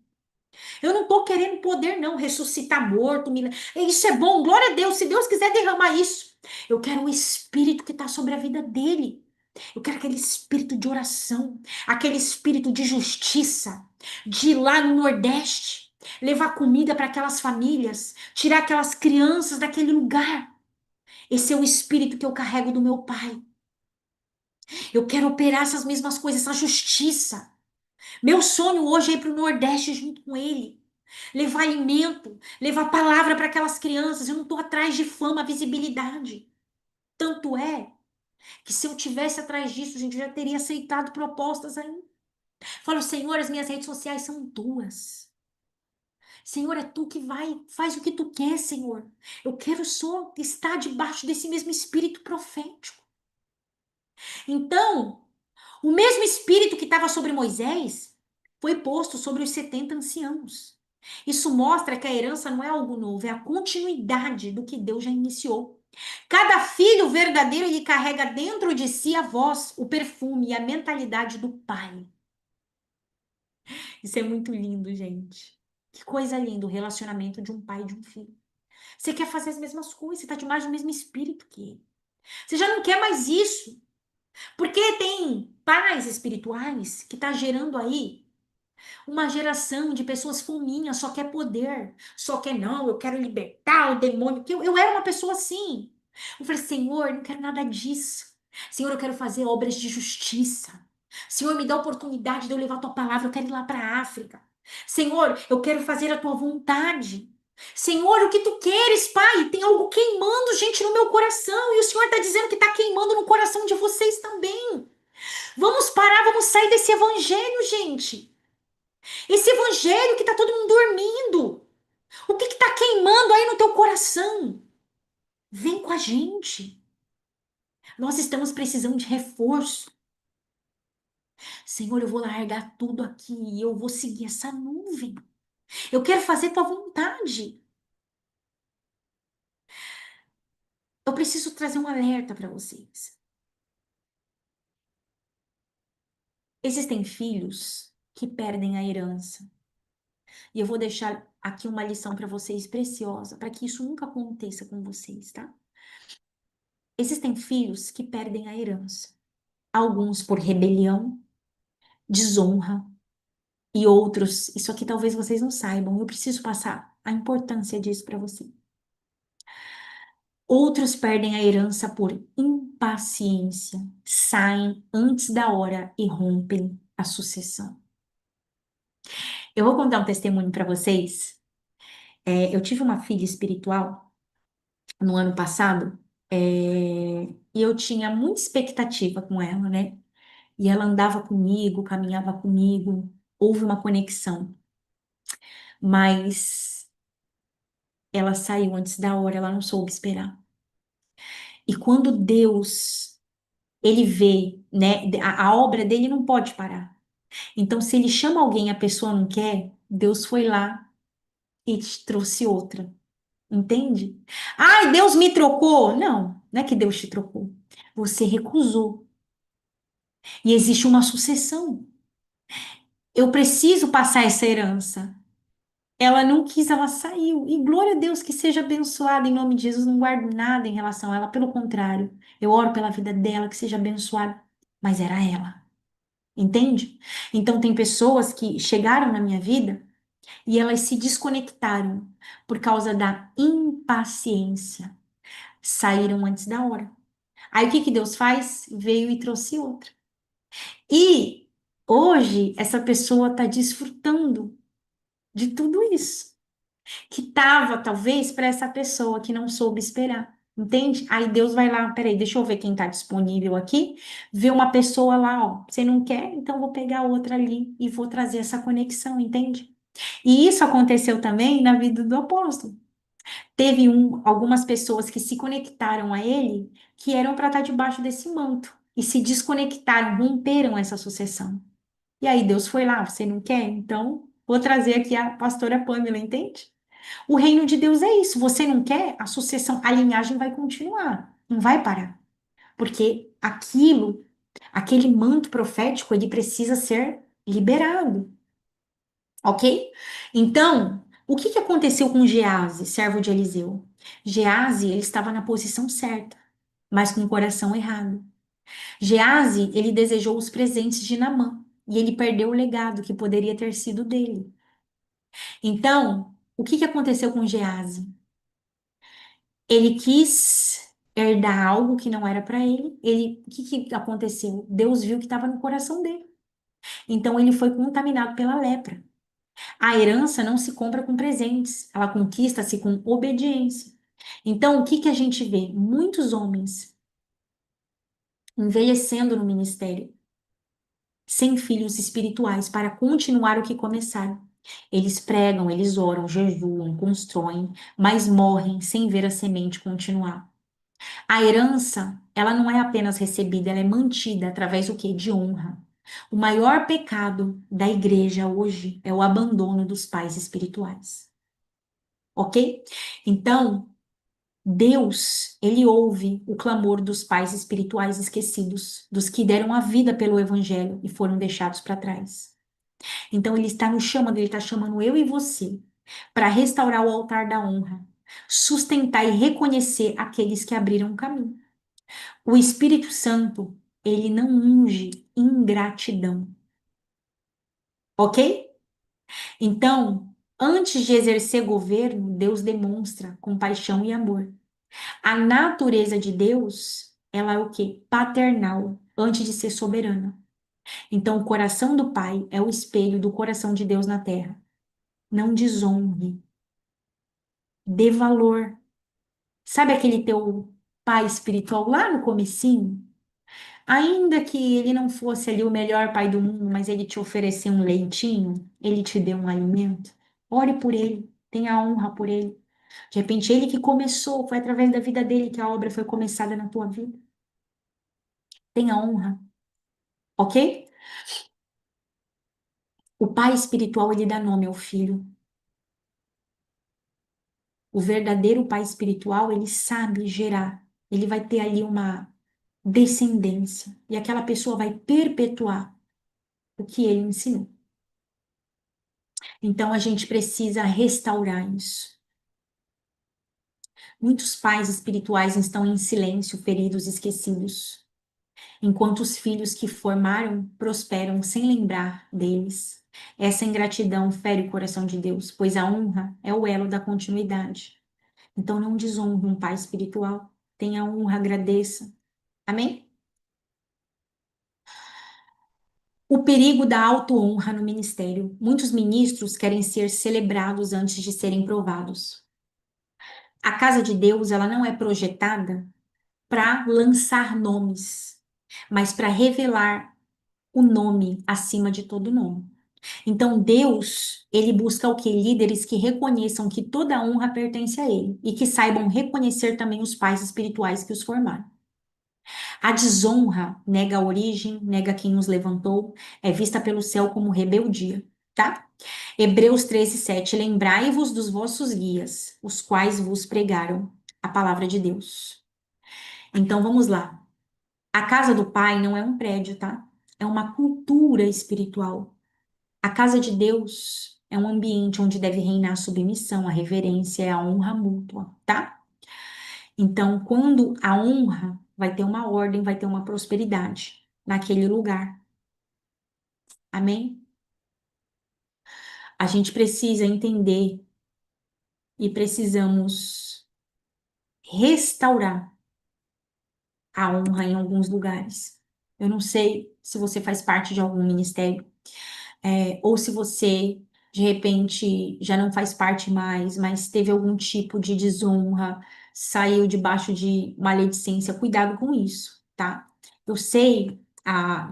Eu não tô querendo poder, não, ressuscitar morto. Isso é bom, glória a Deus. Se Deus quiser derramar isso, eu quero o espírito que está sobre a vida dele. Eu quero aquele espírito de oração, aquele espírito de justiça, de ir lá no Nordeste, levar comida para aquelas famílias, tirar aquelas crianças daquele lugar. Esse é o espírito que eu carrego do meu pai. Eu quero operar essas mesmas coisas, essa justiça. Meu sonho hoje é ir para o Nordeste junto com ele. Levar alimento, levar palavra para aquelas crianças. Eu não estou atrás de fama, visibilidade. Tanto é que se eu tivesse atrás disso, gente, eu já teria aceitado propostas ainda. Falo, Senhor, as minhas redes sociais são tuas. Senhor, é tu que vai, faz o que tu quer, Senhor. Eu quero só estar debaixo desse mesmo espírito profético. Então, o mesmo espírito que estava sobre Moisés foi posto sobre os 70 anciãos. Isso mostra que a herança não é algo novo, é a continuidade do que Deus já iniciou. Cada filho verdadeiro ele carrega dentro de si a voz, o perfume e a mentalidade do pai. Isso é muito lindo, gente. Que coisa linda o relacionamento de um pai e de um filho. Você quer fazer as mesmas coisas, você está debaixo do mesmo espírito que ele. Você já não quer mais isso. Porque tem pais espirituais que tá gerando aí uma geração de pessoas fominhas, só quer poder, só quer não, eu quero libertar o demônio. Que eu era uma pessoa assim. Eu falei, Senhor, não quero nada disso. Senhor, eu quero fazer obras de justiça. Senhor, me dá a oportunidade de eu levar a tua palavra, eu quero ir lá para a África. Senhor, eu quero fazer a tua vontade. Senhor, o que tu queres, Pai? Tem algo queimando, gente, no meu coração. E o Senhor está dizendo que está queimando no coração de vocês também. Vamos parar, vamos sair desse evangelho, gente. Esse evangelho que tá todo mundo dormindo. O que que tá queimando aí no teu coração? Vem com a gente. Nós estamos precisando de reforço. Senhor, eu vou largar tudo aqui e eu vou seguir essa nuvem. Eu quero fazer tua vontade. Eu preciso trazer um alerta para vocês. Existem filhos que perdem a herança. E eu vou deixar aqui uma lição para vocês preciosa, para que isso nunca aconteça com vocês, tá? Existem filhos que perdem a herança. Alguns por rebelião, desonra, e outros, isso aqui talvez vocês não saibam, eu preciso passar a importância disso para você. Outros perdem a herança por impaciência, saem antes da hora e rompem a sucessão. Eu vou contar um testemunho para vocês. Eu tive uma filha espiritual no ano passado, e eu tinha muita expectativa com ela, né? E ela andava comigo, caminhava comigo, houve uma conexão, mas ela saiu antes da hora, ela não soube esperar. E quando Deus, ele vê, né, a obra dele não pode parar. Então, se ele chama alguém, a pessoa não quer, Deus foi lá e te trouxe outra. Entende? Ai, Deus me trocou. Não, não é que Deus te trocou. Você recusou. E existe uma sucessão. Eu preciso passar essa herança. Ela não quis, ela saiu. E glória a Deus que seja abençoada em nome de Jesus. Não guardo nada em relação a ela, pelo contrário. Eu oro pela vida dela, que seja abençoada. Mas era ela. Entende? Então, tem pessoas que chegaram na minha vida e elas se desconectaram por causa da impaciência. Saíram antes da hora. Aí o que que Deus faz? Veio e trouxe outra. E hoje essa pessoa está desfrutando de tudo isso que tava talvez para essa pessoa que não soube esperar. Entende? Aí Deus vai lá, peraí, deixa eu ver quem está disponível aqui, vê uma pessoa lá, ó, você não quer? Então vou pegar outra ali e vou trazer essa conexão, entende? E isso aconteceu também na vida do apóstolo. Teve algumas pessoas que se conectaram a ele que eram para estar debaixo desse manto e se desconectaram, romperam essa sucessão. E aí Deus foi lá, você não quer? Então vou trazer aqui a pastora Pamela, entende? O reino de Deus é isso. Você não quer? A sucessão, a linhagem vai continuar, não vai parar, porque aquele manto profético, ele precisa ser liberado. Ok? Então, o que que aconteceu com Gease, servo de Eliseu? Gease, ele estava na posição certa, mas com o coração errado. Gease, ele desejou os presentes de Naamã e ele perdeu o legado que poderia ter sido dele. Então, o que que aconteceu com Gease? Ele quis herdar algo que não era para ele. O que que aconteceu? Deus viu que estava no coração dele. Então, ele foi contaminado pela lepra. A herança não se compra com presentes, ela conquista-se com obediência. Então, o que que a gente vê? Muitos homens envelhecendo no ministério, sem filhos espirituais, para continuar o que começaram. Eles pregam, eles oram, jejuam, constroem, mas morrem sem ver a semente continuar. A herança, ela não é apenas recebida, ela é mantida através do quê? De honra. O maior pecado da igreja hoje é o abandono dos pais espirituais. Ok? Então, Deus, ele ouve o clamor dos pais espirituais esquecidos, dos que deram a vida pelo evangelho e foram deixados para trás. Então, ele está nos chamando, ele está chamando eu e você para restaurar o altar da honra, sustentar e reconhecer aqueles que abriram o caminho. O Espírito Santo, ele não unge ingratidão, ok? Então, antes de exercer governo, Deus demonstra compaixão e amor. A natureza de Deus, ela é o quê? Paternal, antes de ser soberana. Então, o coração do Pai é o espelho do coração de Deus na terra. Não desonre, dê valor. Sabe aquele teu pai espiritual lá no comecinho? Ainda que ele não fosse ali o melhor pai do mundo, mas ele te ofereceu um leitinho, ele te deu um alimento, ore por ele, tenha honra por ele. De repente, ele que começou, foi através da vida dele que a obra foi começada na tua vida. Tenha honra, ok? O pai espiritual, ele dá nome ao filho. O verdadeiro pai espiritual, ele sabe gerar. Ele vai ter ali uma descendência. E aquela pessoa vai perpetuar o que ele ensinou. Então, a gente precisa restaurar isso. Muitos pais espirituais estão em silêncio, feridos, esquecidos, enquanto os filhos que formaram prosperam sem lembrar deles. Essa ingratidão fere o coração de Deus, pois a honra é o elo da continuidade. Então não desonre um pai espiritual. Tenha honra, agradeça. Amém? O perigo da auto-honra no ministério. Muitos ministros querem ser celebrados antes de serem provados. A casa de Deus, ela não é projetada para lançar nomes, mas para revelar o nome acima de todo nome. Então, Deus, ele busca o quê? Líderes que reconheçam que toda a honra pertence a ele e que saibam reconhecer também os pais espirituais que os formaram. A desonra nega a origem, nega quem nos levantou, é vista pelo céu como rebeldia, tá? Hebreus 13:7. Lembrai-vos dos vossos guias, os quais vos pregaram a palavra de Deus. Então, vamos lá. A casa do Pai não é um prédio, tá? É uma cultura espiritual. A casa de Deus é um ambiente onde deve reinar a submissão, a reverência e a honra mútua, tá? Então, quando a honra vai ter uma ordem, vai ter uma prosperidade naquele lugar. Amém? A gente precisa entender e precisamos restaurar a honra em alguns lugares. Eu não sei se você faz parte de algum ministério, ou se você, de repente, já não faz parte mais, mas teve algum tipo de desonra, saiu debaixo de maledicência, cuidado com isso, tá? Eu sei,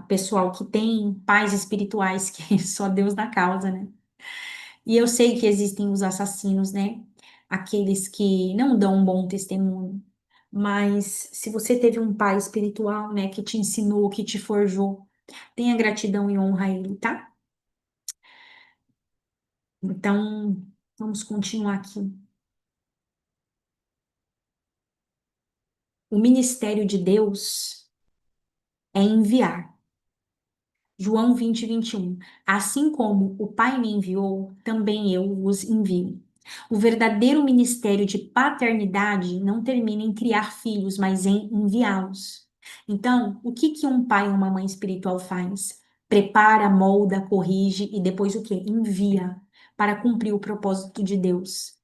pessoal que tem pais espirituais, que só Deus na causa, né? E eu sei que existem os assassinos, né? Aqueles que não dão um bom testemunho. Mas se você teve um pai espiritual, né, que te ensinou, que te forjou, tenha gratidão e honra a ele, tá? Então, vamos continuar aqui. O ministério de Deus é enviar. João 20:21. Assim como o Pai me enviou, também eu vos envio. O verdadeiro ministério de paternidade não termina em criar filhos, mas em enviá-los. Então, o que que um pai ou uma mãe espiritual faz? Prepara, molda, corrige e depois o quê? Envia para cumprir o propósito de Deus.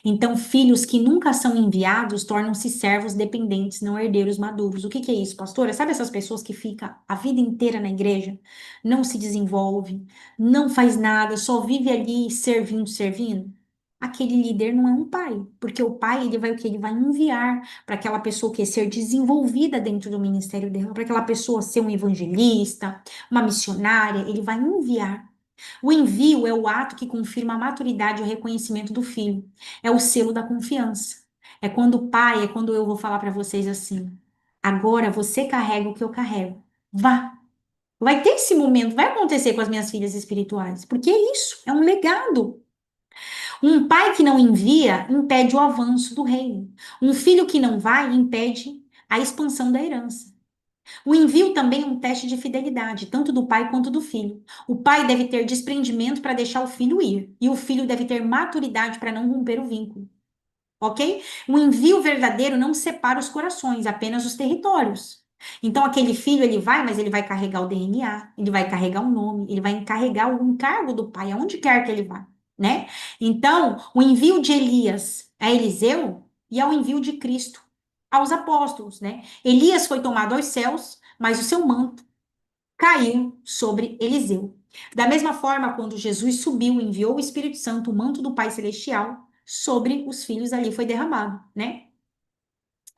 Então, filhos que nunca são enviados tornam-se servos dependentes, não herdeiros maduros. O que que é isso, pastora? Sabe essas pessoas que ficam a vida inteira na igreja, não se desenvolve, não faz nada, só vive ali servindo, servindo? Aquele líder não é um pai, porque o pai, ele vai o quê? Ele vai enviar para aquela pessoa que ser desenvolvida dentro do ministério dela, para aquela pessoa ser um evangelista, uma missionária, ele vai enviar. O envio é o ato que confirma a maturidade e o reconhecimento do filho. É o selo da confiança. É quando o pai, é quando eu vou falar para vocês assim: agora você carrega o que eu carrego. Vá. Vai ter esse momento, vai acontecer com as minhas filhas espirituais, porque é isso, é um legado. Um pai que não envia impede o avanço do reino. Um filho que não vai impede a expansão da herança. O envio também é um teste de fidelidade, tanto do pai quanto do filho. O pai deve ter desprendimento para deixar o filho ir, e o filho deve ter maturidade para não romper o vínculo. Ok? O envio verdadeiro não separa os corações, apenas os territórios. Então, aquele filho, ele vai, mas ele vai carregar o DNA, ele vai carregar o nome, ele vai encarregar o encargo do pai, aonde quer que ele vá, né? Então, o envio de Elias a Eliseu e ao envio de Cristo aos apóstolos, né? Elias foi tomado aos céus, mas o seu manto caiu sobre Eliseu. Da mesma forma, quando Jesus subiu e enviou o Espírito Santo, o manto do Pai Celestial, sobre os filhos ali foi derramado, né?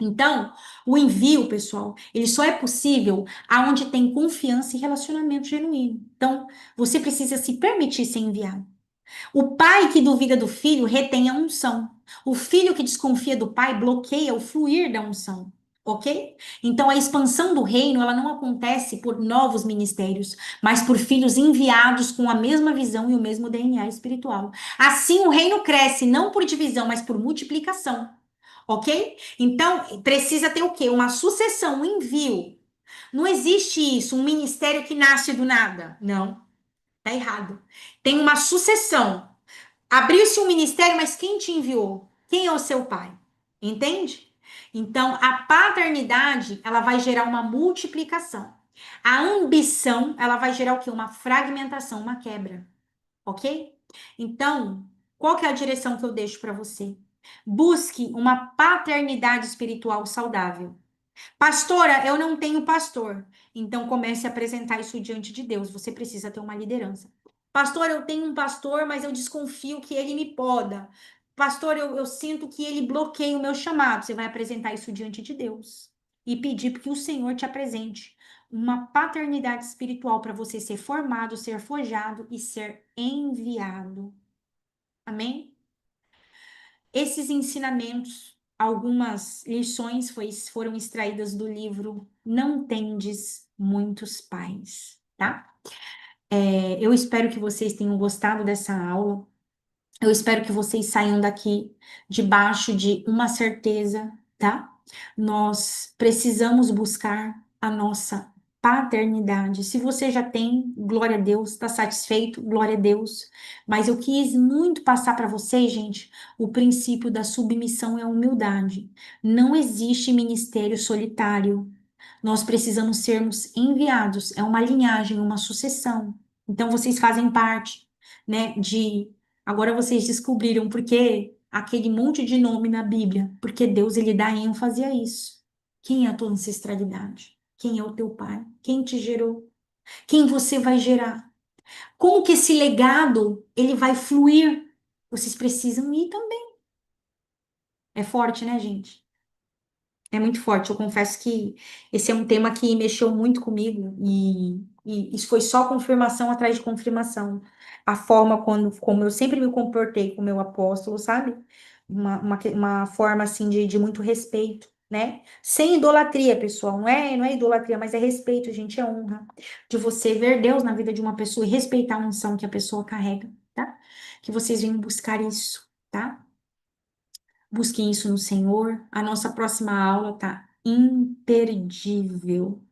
Então, o envio, pessoal, ele só é possível aonde tem confiança e relacionamento genuíno. Então, você precisa se permitir ser enviado. O pai que duvida do filho retém a unção. O filho que desconfia do pai bloqueia o fluir da unção. Ok? Então a expansão do reino ela não acontece por novos ministérios, mas por filhos enviados com a mesma visão e o mesmo DNA espiritual. Assim o reino cresce não por divisão, mas por multiplicação. Ok? Então precisa ter o quê? Uma sucessão, um envio. Não existe isso, um ministério que nasce do nada. Não, tá errado. Tem uma sucessão. Abriu-se um ministério, mas quem te enviou? Quem é o seu pai? Entende? Então, a paternidade, ela vai gerar uma multiplicação. A ambição, ela vai gerar o quê? Uma fragmentação, uma quebra, ok? Então, qual que é a direção que eu deixo para você? Busque uma paternidade espiritual saudável. Pastora, eu não tenho pastor. Então comece a apresentar isso diante de Deus. Você precisa ter uma liderança. Pastor, eu tenho um pastor, mas eu desconfio que ele me poda. Pastor, eu sinto que ele bloqueia o meu chamado. Você vai apresentar isso diante de Deus e pedir que o Senhor te apresente uma paternidade espiritual para você ser formado, ser forjado e ser enviado. Amém? Esses ensinamentos, algumas lições foram extraídas do livro Não Tendes Muitos Pais, tá? Eu espero que vocês tenham gostado dessa aula. Eu espero que vocês saiam daqui debaixo de uma certeza, tá? Nós precisamos buscar a nossa paternidade. Se você já tem, glória a Deus, está satisfeito, glória a Deus. Mas eu quis muito passar para vocês, gente, o princípio da submissão e a humildade. Não existe ministério solitário. Nós precisamos sermos enviados. É uma linhagem, uma sucessão. Então vocês fazem parte, né, de agora vocês descobriram por que aquele monte de nome na Bíblia, porque Deus ele dá ênfase a isso. Quem é a tua ancestralidade? Quem é o teu pai? Quem te gerou? Quem você vai gerar? Como que esse legado ele vai fluir? Vocês precisam ir também. É forte, né, gente? É muito forte. Eu confesso que esse é um tema que mexeu muito comigo e isso foi só confirmação atrás de confirmação. A forma como eu sempre me comportei com o meu apóstolo, sabe? Uma forma assim de muito respeito, né? Sem idolatria, pessoal. Não é idolatria, mas é respeito, gente, é honra. De você ver Deus na vida de uma pessoa e respeitar a unção que a pessoa carrega, tá? Que vocês venham buscar isso, tá? Busquem isso no Senhor. A nossa próxima aula tá imperdível.